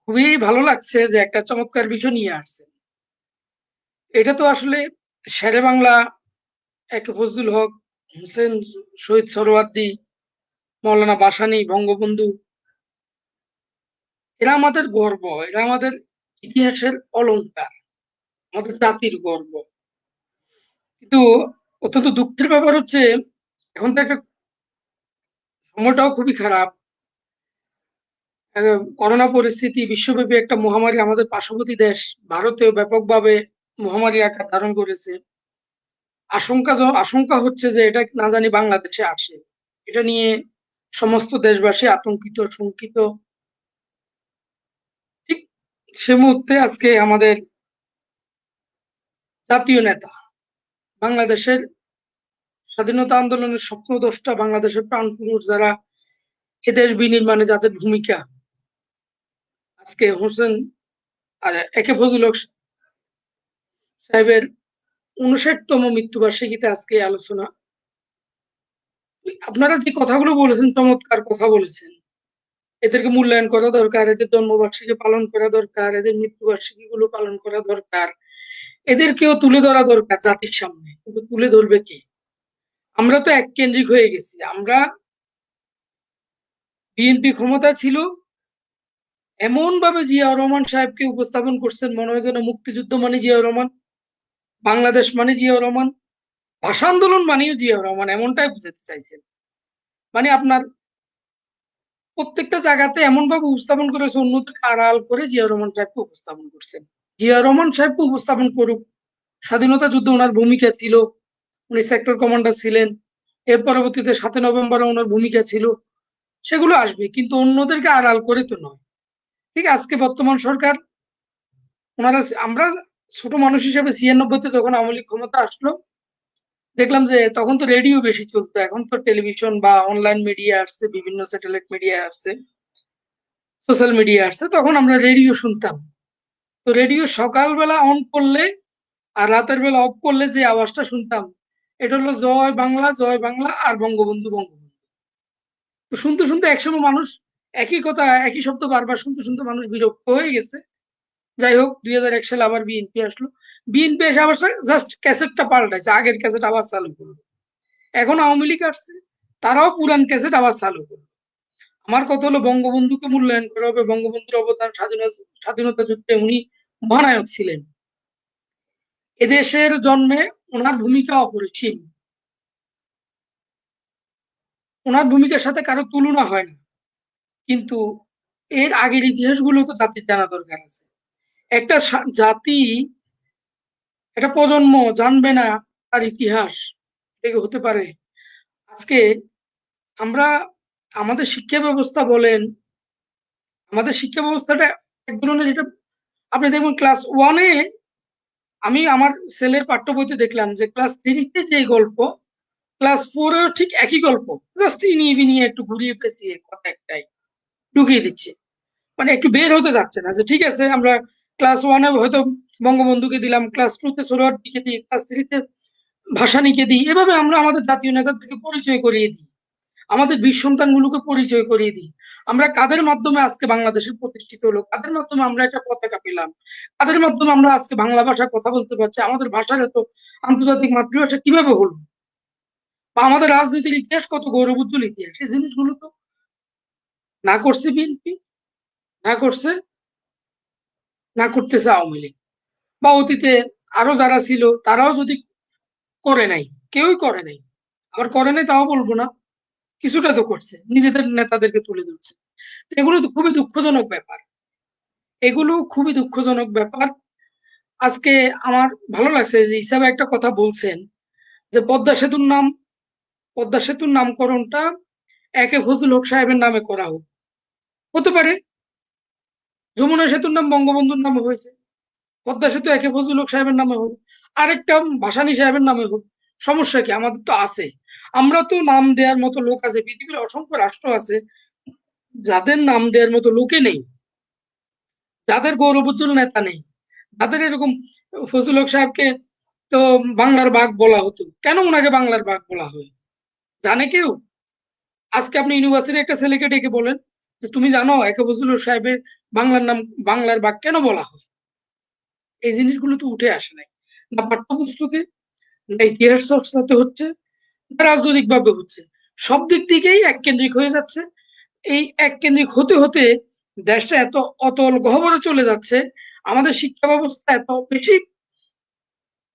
Speaker 3: খুবই ভালো লাগছে যে একটা চমৎকার বিষয় নিয়ে আসছে। এটা তো আসলে শেরে বাংলা একে ফজলুল হক, হোসেন শহীদ সরওয়ার্দী, মৌলানা ভাসানী, বঙ্গবন্ধু, এরা আমাদের গর্ব, এরা আমাদের ইতিহাসের অলংকার, আমাদের জাতির গর্ব। কিন্তু অত্যন্ত দুঃখের ব্যাপার হচ্ছে এখন তো একটা সময়টাও খুবই খারাপ। করোনা পরিস্থিতি, বিশ্বব্যাপী একটা মহামারী আমাদের পার্শ্ববর্তী দেশ ভারতেও ব্যাপকভাবে মহামারী আকার ধারণ করেছে। আশঙ্কা হচ্ছে যে এটা না জানি বাংলাদেশে আসে। এটা নিয়ে সমস্ত দেশবাসী আতঙ্কিত, শঙ্কিত। ঠিক সে মুহূর্তে আজকে আমাদের জাতীয় নেতা, বাংলাদেশের স্বাধীনতা আন্দোলনের স্বপ্নদ্রষ্টা, বাংলাদেশের প্রাণপুরুষ যারা এদেশ বিনির্মাণে যাদের ভূমিকা, আজকে হোসেন একে ফজলুল হক সাহেবের ৫৯তম মৃত্যুবার্ষিকীতে আজকে আলোচনা। আপনারা যে কথাগুলো বলেছেন, চমৎকার কথা বলেছেন। এদেরকে মূল্যায়ন করা দরকার, এদের জন্মবার্ষিকী পালন করা দরকার, এদের মৃত্যুবার্ষিকী গুলো পালন করা দরকার, এদেরকেও তুলে ধরা দরকার জাতির সামনে। কিন্তু তুলে ধরবে কে? আমরা তো এক কেন্দ্রিক হয়ে গেছি। আমরা বিএনপি ক্ষমতা ছিল, এমন ভাবে জিয়াউর রহমান সাহেবকে উপস্থাপন করছেন মনে হয় যেন মুক্তিযুদ্ধ মানে জিয়াউর রহমান, বাংলাদেশ মানে জিয়াউর রহমান, ভাষা আন্দোলন মানেও জিয়াউর রহমান, এমনটাই বুঝাতে চাইছেন। মানে আপনার প্রত্যেকটা জায়গাতে এমন ভাবে উপস্থাপন করেছে, অন্যদেরকে আড়াল করে জিয়াউর রহমান সাহেবকে উপস্থাপন করছেন। জিয়াউর রহমান সাহেবকে উপস্থাপন করুক, স্বাধীনতা যুদ্ধে ওনার ভূমিকা ছিল, উনি সেক্টর কমান্ডার ছিলেন, এর পরবর্তীতে ৭ নভেম্বরে ওনার ভূমিকা ছিল, সেগুলো আসবে, কিন্তু অন্যদেরকে আড়াল করে তো নয়। ঠিক আজকে বর্তমান সরকার, ওনারা, আমরা ছোট মানুষ হিসেবে ৯৬-তে যখন আওয়ামী লীগ ক্ষমতা আসলো, দেখলাম যে তখন তো রেডিও বেশি চলতো, এখন তো টেলিভিশন বা অনলাইন মিডিয়া আসছে, বিভিন্ন স্যাটেলাইট মিডিয়া আসছে, সোশ্যাল মিডিয়া আসছে। তখন আমরা রেডিও শুনতাম। তো রেডিও সকালবেলা অন করলে আর রাতের বেলা অফ করলে যে আওয়াজটা শুনতাম, এটা হলো জয় বাংলা, জয় বাংলা আর বঙ্গবন্ধু, বঙ্গবন্ধু। তো শুনতে শুনতে একসময় মানুষ একই কথা, একই শব্দ বারবার শুনতে শুনতে মানুষ বিরক্ত হয়ে গেছে। যাই হোক, ২০০১ সালে আবার বিএনপি আসলো। বিএনপি এসে আবার জাস্ট ক্যাসেটটা পাল্টাইছে, আগের ক্যাসেট আবার চালু করলো। এখন আওয়ামী লীগ আসছে, তারাও পুরান ক্যাসেট আবার চালু করলো। আমার কথা হলো বঙ্গবন্ধুকে মূল্যায়ন করা হবে। বঙ্গবন্ধুর অবদান স্বাধীনতা যুদ্ধে উনি মহানায়ক ছিলেন। এদেশের জন্মে ওনার ভূমিকা অপরিসীম, ওনার ভূমিকার সাথে কারো তুলনা হয় না। কিন্তু এর আগের ইতিহাসগুলো তো জাতির জানা দরকার আছে। একটা জাতি, একটা প্রজন্ম জানবে না তার ইতিহাস, এটা হতে পারে? আজকে আমরা, আমাদের শিক্ষা ব্যবস্থা বলেন, আমাদের শিক্ষা ব্যবস্থাটা এক ধরনের, যেটা আপনি দেখবেন ক্লাস 1-এ, আমি আমার ছেলের পাঠ্য বইতে দেখলাম যে ক্লাস 3-তে যে গল্প, ক্লাস 4-এও ঠিক একই গল্প, জাস্ট ইনিয়ে বিনিয়ে একটু ঘুরিয়ে পেঁচিয়ে কথা একটাই ঢুকিয়ে দিচ্ছে। মানে একটু বের হতে যাচ্ছে না যে ঠিক আছে আমরা ক্লাস 1-এ হয়তো বঙ্গবন্ধুকে দিলাম, ক্লাস 2-তে সোহরাওয়ার্দীকে দিই, ক্লাস 3-তে ভাসানীকে দিই। এভাবে আমরা আমাদের জাতীয় নেতাদেরকে পরিচয় করিয়ে দিই, আমাদের বীর সন্তানগুলোকে পরিচয় করিয়ে দিই। আমরা কাদের মাধ্যমে আজকে বাংলাদেশের প্রতিষ্ঠিত হলো, কাদের মাধ্যমে আমরা একটা পতাকা পেলাম, কাদের মাধ্যমে আমরা আজকে বাংলা ভাষায় কথা বলতে পারছি, আমাদের ভাষার এত আন্তর্জাতিক মাতৃভাষা কিভাবে হলো, বা আমাদের রাজনীতির ইতিহাস কত গৌরবোজ্জ্বল ইতিহাস। এই জিনিসগুলো তো না করছে বিএনপি, না করছে, না করতেছে আওয়ামী লীগ, বা অতীতে আরো যারা ছিল তারাও যদি করে নাই, কেউই করে নাই। আবার করে নাই তাও বলবো না, কিছুটা তো করছে, নিজেদের নেতাদেরকে তুলে ধরছে। এগুলো তো খুবই দুঃখজনক ব্যাপার, এগুলো খুবই দুঃখজনক ব্যাপার। আজকে আমার ভালো লাগছে যে হিসাবে একটা কথা বলছেন যে পদ্মা সেতুর নামকরণটা একে ফজলুল হক সাহেবের নামে করা হোক। হতে পারে, যমুনা সেতুর নাম বঙ্গবন্ধুর নামে হয়েছে, পদ্মা সেতু একে ফজলুল হক সাহেবের নামে হোক, আরেকটা ভাসানী সাহেবের নামে হোক, সমস্যা কি? আমাদের তো আছে, আমরা তো নাম দেওয়ার মতো লোক আছে, পৃথিবীর অসংখ্য রাষ্ট্র আছে যাদের নাম দেওয়ার মতো লোকে নেই, যাদের গৌরবোজ্জ্বল নেতা নেই, তাদের এরকম ফজলুল হক সাহেবকে তো বাংলার বাঘ বলা হতো, কেন ওনাকে বাংলার বাঘ বলা হয় জানে কেউ? আজকে আপনি ইউনিভার্সিটির একটা ছেলেকে ডেকে বলেন যে তুমি জানো একে ফজলুল হক সাহেবের বাংলার নাম বাংলার বাঘ কেন বলা হয়? এই জিনিসগুলো তো উঠে আসে নাই, না পাঠ্যপুস্তকে, না ইতিহাস চর্চাতে হচ্ছে, না রাজনৈতিক ভাবে হচ্ছে। সব দিক থেকেই এককেন্দ্রিক হয়ে যাচ্ছে। এই এককেন্দ্রিক হতে হতে দেশটা এত অতল গহ্বরে চলে যাচ্ছে, আমাদের শিক্ষা ব্যবস্থা এত বেশি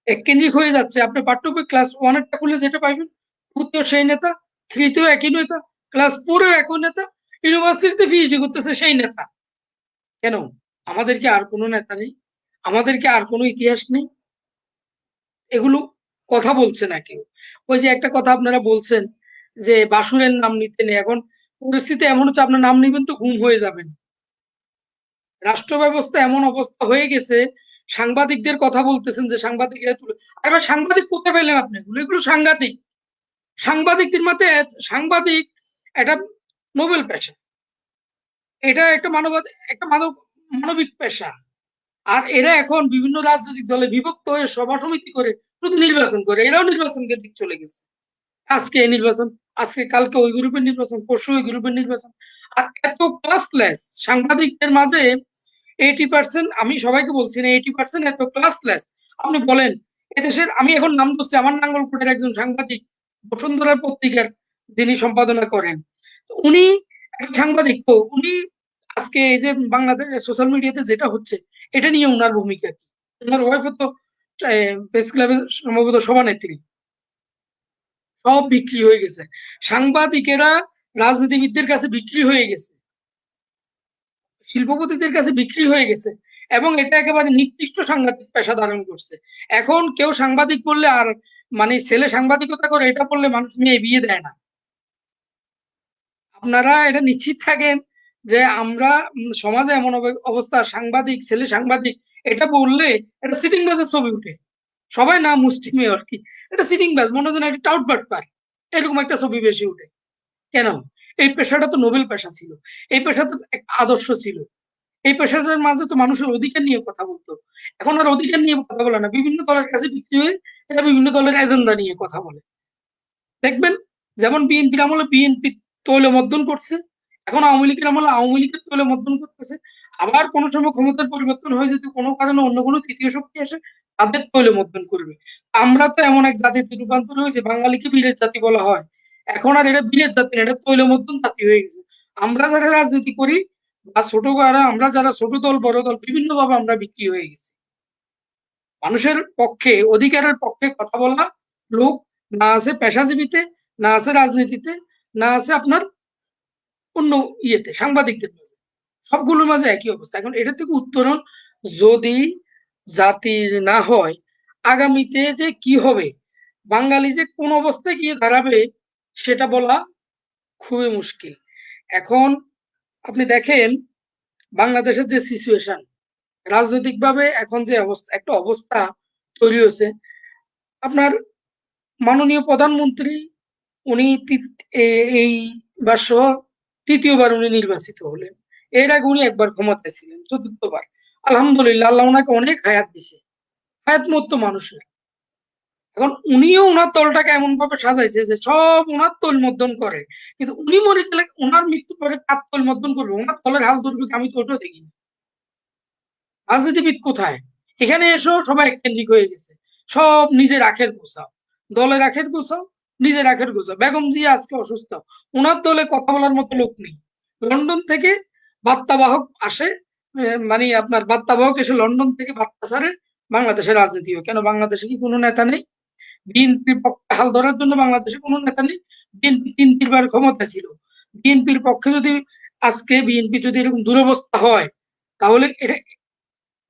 Speaker 3: এককেন্দ্রিক হয়ে যাচ্ছে। আপনি পাঠ্যবই ক্লাস 1 এরটা খুললে যেটা পাইবেন, 2 তেও সেই নেতা, 3 তেও একই নেতা, ক্লাস 4 এও একই নেতা, ইউনিভার্সিটিতে পিএইচডি করতেছে সেই নেতা। কেন? আমাদের কি আর কোনো নেতা নেই? আমাদের কি আর কোনো ইতিহাস নেই? এগুলো কথা বলছে না কেউ। ওই যে একটা কথা আপনারা বলছেন যে বাসুরের নাম নিতে নেই। এখন পরিস্থিতি এমন হচ্ছে আপনার নাম নিবেন তো গুম হয়ে যাবেন। রাষ্ট্র ব্যবস্থা এমন অবস্থা হয়ে গেছে, সাংবাদিকদের কথা বলতেছেন যে সাংবাদিকরা তুলে, আরে ভাই সাংবাদিক কোথায় পেলেন আপনি? এগুলো সাংঘাতিক। সাংবাদিকদের মতে সাংবাদিক একটা নোবেল পেশা, এটা একটা মানবিক পেশা। আর এরা এখন বিভিন্ন রাজনৈতিক দলে বিভক্ত হয়ে সভা সমিতি করে শুধু নির্বাচন করে, এরাও নির্বাচন কেন্দ্রিক চলে গেছে। আজকে এই নির্বাচন, আজকে কালকে ওই গ্রুপের নির্বাচন, পরশু ওই গ্রুপের নির্বাচন। আর এত ক্লাসলেস সাংবাদিকদের মাঝে 80%, আমি সবাইকে বলছি না, 80% এত ক্লাসলেস। আপনি বলেন এদেশের, আমি এখন নাম ধরছি, আমার নাঙ্গলকোটের একজন সাংবাদিক বসুন্ধরার পত্রিকার যিনি সম্পাদনা করেন, তো উনি একটা সাংবাদিক, তো উনি আজকে এই যে বাংলাদেশ সোশ্যাল মিডিয়াতে যেটা হচ্ছে এটা নিয়ে উনার ভূমিকা কি? উনার ওয়াইফ তো প্রেস ক্লাবের সম্ভবত সভানেত্রী। সব বিক্রি হয়ে গেছে, সাংবাদিকেরা রাজনীতিবিদদের কাছে বিক্রি হয়ে গেছে, শিল্পপতিদের কাছে বিক্রি হয়ে গেছে, এবং এটা একেবারে নিকৃষ্ট সাংবাদিক পেশা ধারণ করছে। এখন কেউ সাংবাদিক বললে আর মানে ছেলে সাংবাদিকতা করে এটা বললে মানুষ মেয়ে বিয়ে দেয় না। আপনারা এটা নিশ্চিত থাকেন যে আমরা সমাজে এমন অবস্থা, সাংবাদিক ছেলে সাংবাদিক এটা বললে এটা সিটিং বাজের ছবি উঠে, সবাই না মুষ্টিমে আর কি, এটা সিটিং বাজ, মনে হয় একটা টাউট বাটপার, এরকম একটা ছবি বেশি উঠে। কেন? এই পেশাটা তো নোবেল পেশা ছিল, এই পেশাটা একটা আদর্শ ছিল, এই পেশাটার মাঝে তো মানুষের অধিকার নিয়ে কথা বলতো। এখন আর অধিকার নিয়ে কথা বলে না, বিভিন্ন দলের কাছে বিক্রি হয়ে এরা বিভিন্ন দলের এজেন্ডা নিয়ে কথা বলে। দেখবেন যেমন বিএনপির আমলে বিএনপি তৈলমর্দন করছে, এখন আওয়ামী লীগের আমলে আওয়ামী লীগের তৈলমর্দন করতেছে। আবার কোন সময় ক্ষমতার পরিবর্তন হয়ে যদি কোনো কারণে অন্য কোনো তৃতীয় শক্তি আসে তাদের তৈলমর্দন করবে। আমরা তো এমন এক জাতিতে রূপান্তর হয়েছে, বাঙালিকে বীরের জাতি বলা হয়, এখন আর এটা বীরের জাতি না, এটা তৈলমর্দন জাতি হয়ে গেছে। আমরা যারা রাজনীতি করি বা ছোট আমরা যারা ছোট দল বড় দল বিভিন্ন ভাবে আমরা বিক্রি হয়ে গেছি। মানুষের পক্ষে, অধিকারের পক্ষে কথা বলা লোক না আছে পেশাজীবীতে, না আছে রাজনীতিতে, না আছে আপনার অন্য ইয়েতে সাংবাদিকদের মাঝে, সবগুলোর মাঝে একই অবস্থা। এখন এটা থেকে উত্তরণ যদি জাতির না হয়, আগামীতে যে কি হবে, বাঙালি যে কোন অবস্থায় গিয়ে দাঁড়াবে সেটা বলা খুবই মুশকিল। এখন আপনি দেখেন বাংলাদেশের যে সিচুয়েশন, রাজনৈতিকভাবে এখন যে অবস্থা, একটা অবস্থা তৈরি হয়েছে, আপনার মাননীয় প্রধানমন্ত্রী উনি এইবার সহ তৃতীয়বার উনি নির্বাচিত হলেন। এর আগে উনি একবার ক্ষমতায় ছিলেন, চতুর্থবার। আলহামদুলিল্লাহ, আল্লাহ ওনাকে অনেক হায়াত দিছে, হায়াত মতো মানুষের। এখন উনিও ওনার দলটাকে এমন ভাবে সাজাইছে যে সব ওনার তৈলমর্দন করে, কিন্তু উনি মরে গেলে ওনার মৃত্যুর পরে কার তৈলমর্দন করবে, ওনার দলের হাল ধরবে, আমি তো ওটাও দেখিনি। রাজনীতিবিদ কোথায়? এখানে এসেও সবাই কেন্দ্রিক হয়ে গেছে, সব নিজের আখের গোছাও, দলের আখের গোছাও, নিজের আখের গোছাও। বেগম জিয়া আজকে অসুস্থ, ওনার দলে কথা বলার মতো লোক নেই। লন্ডন থেকে বার্তাবাহক আসে, মানে আপনার বার্তাবাহক এসে লন্ডন থেকে বার্তা ছাড়ে বাংলাদেশের রাজনীতিও। কেন বাংলাদেশে কি কোনো নেতা নেই? বিএনপির পক্ষে হাল ধরার জন্য বাংলাদেশে কোনো নেতা নেই? বিএনপি 3-3 বার ক্ষমতা ছিল, বিএনপির পক্ষে যদি আজকে বিএনপি যদি এরকম দুরবস্থা হয় তাহলে এটা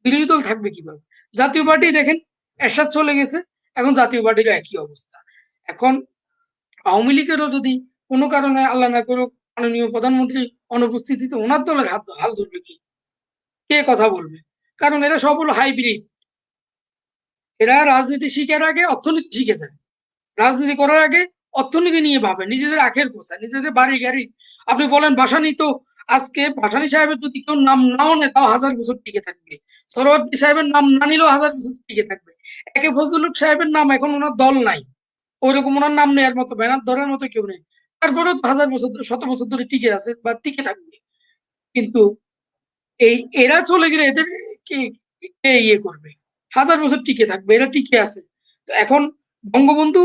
Speaker 3: বিরোধী দল থাকবে কিভাবে? জাতীয় পার্টি দেখেন এরশাদ চলে গেছে, এখন জাতীয় পার্টিরও একই অবস্থা। এখন আওয়ামী লীগেরও যদি কোনো কারণে আল্লাহ না করুক মাননীয় প্রধানমন্ত্রী অনুপস্থিতিতে ওনার দলের হাল ধরবে কি? কে কথা বলবে? কারণ এরা সব হলো হাইব্রিড, এরা রাজনীতি শিখার আগে অর্থনীতি শিখে যায়, রাজনীতি করার আগে অর্থনীতি নিয়ে ভাবে, নিজেদের আখের গোছা, নিজেদের বাড়ি গাড়ি। আপনি বলেন বাসা নিত, আজকে ভাসানী সাহেবের যদি কেউ নাম নাও নেয় তাও 1000 বছর টিকে থাকবে। সরোয়ার্দী সাহেবের নাম না নিলেও 1000 বছর টিকে থাকবে। একে ফজলুল হক সাহেবের নাম এখন ওনার দল নাই, ওইরকম ওনার নাম নেওয়ার মতো ব্যানার ধরার মতো কেউ নেই, তারপরেও 1000 বছর 100 বছর ধরে টিকে আছে বা টিকে থাকবে। কিন্তু এরা চলে গেলে এদের কে কে ইয়ে করবে? 1000 বছর টিকে থাকবে, এরা টিকে আছে। তো এখন বঙ্গবন্ধু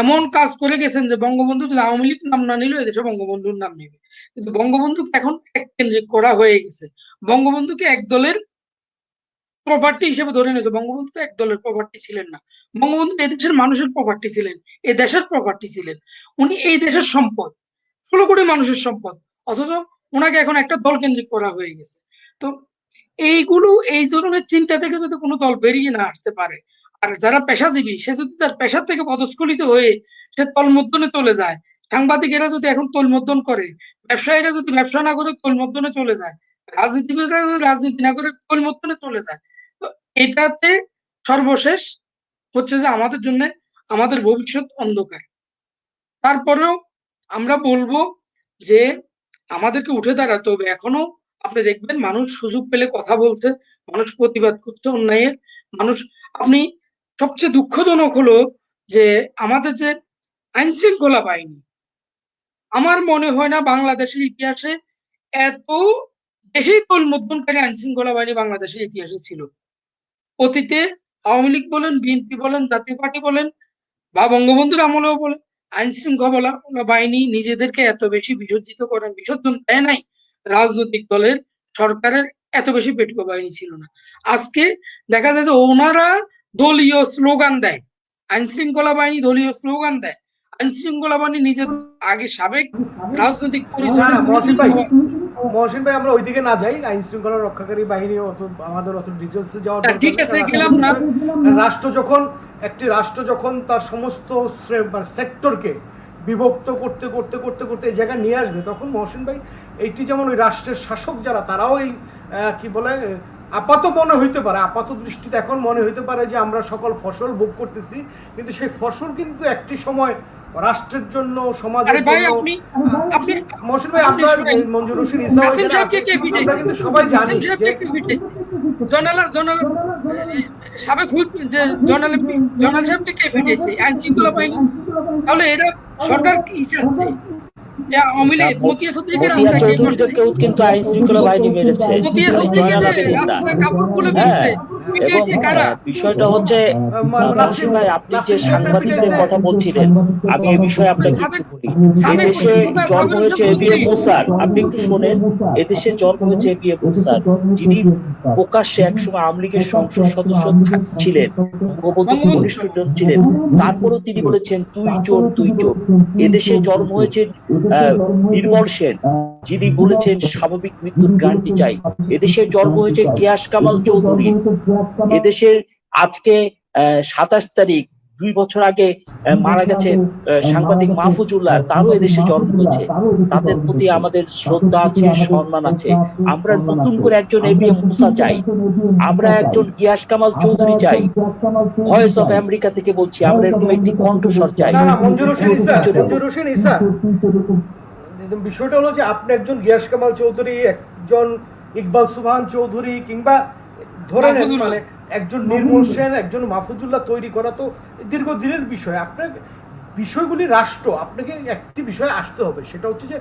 Speaker 3: এমন কাজ করে গেছেন যে বঙ্গবন্ধু যদি আওয়ামী লীগ নাম না নিলেও এদেশে বঙ্গবন্ধুর নাম নেবে। কিন্তু বঙ্গবন্ধুকে এখন এককেন্দ্রিক করা হয়ে গেছে। বঙ্গবন্ধুকে এক দলের প্রপার্টি হিসেবে ধরে নিয়েছে। বঙ্গবন্ধু তো এক দলের প্রপার্টি ছিলেন না। বঙ্গবন্ধু এদেশের মানুষের প্রপার্টি ছিলেন, এ দেশের প্রপার্টি ছিলেন। উনি এই দেশের সম্পদ, 16 কোটি মানুষের সম্পদ। অথচ ওনাকে এখন একটা দল কেন্দ্রিক করা হয়ে গেছে। তো এইগুলো, এই ধরনের চিন্তা থেকে যদি কোনো দল বেরিয়ে না আসতে পারে, আর যারা পেশাজীবী সে যদি তার পেশার থেকে পদস্খলিত হয়ে সে তলমুদ্দনে চলে যায়, সাংবাদিকেরা যদি এখন তলমুদ্দন করে, ব্যবসায়ীরা যদি ব্যবসা না করে তলমুদ্দনে চলে যায়, রাজনীতিবিদরা যদি রাজনীতি না করে তলমুদ্দনে চলে যায়, তো এটাতে সর্বশেষ হচ্ছে যে আমাদের জন্য আমাদের ভবিষ্যৎ অন্ধকার। তারপরেও আমরা বলবো যে আমাদেরকে উঠে দাঁড়াতে হবে। এখনো আপনি দেখবেন মানুষ সুযোগ পেলে কথা বলছে, মানুষ প্রতিবাদ করছে অন্যায়ের। মানুষ, আপনি সবচেয়ে দুঃখজনক হলো যে আমাদের যে আইন শৃঙ্খলা বাহিনী, আমার মনে হয় না বাংলাদেশের ইতিহাসে এত বেশি তোলমুদ্দনকারী আইন শৃঙ্খলা বাহিনী বাংলাদেশের ইতিহাসে ছিল। অতীতে আওয়ামী লীগ বলেন, বিএনপি বলেন, জাতীয় পার্টি বলেন বা বঙ্গবন্ধুর আমলেও বলেন, আইন শৃঙ্খলা বাহিনী নিজেদেরকে এত বেশি বিসর্জিত করেন, বিসর্জন দেয় নাই। রাজনৈতিক দলের, সরকারের এত বেশি পেটুকো বাহিনী ছিল না। আজকে দেখা যায় যে ওনারা দলীয় স্লোগান দেয়, আইন শৃঙ্খলা বাহিনী দলীয় স্লোগান দেয়। আইন শৃঙ্খলা বাহিনী নিজের আগে সাবেক রাজনৈতিক
Speaker 1: মহসিন ভাই, আমরা ওইদিকে না যাই, আইন শৃঙ্খলা রক্ষাকারী বাহিনী আমাদের অত ডিটেলসে যাওয়ার দরকার
Speaker 3: ঠিক আছে, গেলাম না।
Speaker 1: একটি রাষ্ট্র যখন তার সমস্ত সেক্টরকে বিভক্ত করতে করতে করতে করতে এই জায়গায় নিয়ে আসবে, তখন মহসিন ভাই এইটি যেমন ওই রাষ্ট্রের শাসক যারা তারাও এই কি বলে আপাত মনে হইতে পারে, আপাত দৃষ্টিতে এখন মনে হইতে পারে যে আমরা সকল ফসল ভোগ করতেছি, কিন্তু সেই ফসল কিন্তু একটি সময় রাষ্ট্রের জন্য, সমাজের জন্য। মহসিন ভাই, আপনার মঞ্জুর হোসেন ইসা আমরা কিন্তু সবাই জানি যে
Speaker 3: সাবেক জনাল সাহেবকে কে পিটিয়েছে? আইন শৃঙ্খলা বাহিনী। তাহলে এরা সরকার কি চাচ্ছে?
Speaker 2: বিষয়টা হচ্ছে ভাই, আপনি যে সাংবাদিকদের কথা বলছিলেন, আমি এ বিষয়ে আপনাকে বলি। এদেশে জন্ম হয়েছে এবিএম মুসার, আপনি একটু শোনেন। এদেশে জন্ম হয়েছে এবিএম মুসার, যিনি প্রকাশ্যে একসময় আওয়ামী লীগের সংসদ সদস্য ছিলেন, বঙ্গবন্ধু ঘনিষ্ঠ জন ছিলেন। তারপরেও তিনি বলেছেন তুই চোর, তুই চোর। এদেশে জন্ম হয়েছে নির্মল সেন, যিনি বলেছেন স্বাভাবিক মৃত্যুর গ্যারান্টি চাই। এদেশে জন্ম হয়েছে গিয়াস কামাল চৌধুরী। এদেশের আজকে 27 তারিখ 2 বছর আগে মারা গেছে সাংবাদিক মাহফুজুল্লাহ, তারও এদেশে জন্ম হয়েছে। তাদের প্রতি আমাদের শ্রদ্ধা আছে, সম্মান আছে। আমরা নতুন করে একজন এবিএম মুসা চাই, আমরা একজন গিয়াস কামাল চৌধুরী চাই। ভয়েস অফ আমেরিকা থেকে বলছি, আমরা এরকম একটি কণ্ঠস্বর চাই।
Speaker 1: বিষয়টা হলো যে আপনি একজন গিয়াস কামাল চৌধুরী, একজন ইকবাল সুবহান চৌধুরী, কিংবা ধরে নেন মানে একজন নির্মল সেন, একজন মাহফুজুল্লাহ তৈরি করা তো দীর্ঘদিনের বিষয়। আপনার বিষয়গুলি রাষ্ট্র, আপনাকে একটি বিষয়ে আসতে হবে, সেটা হচ্ছে যে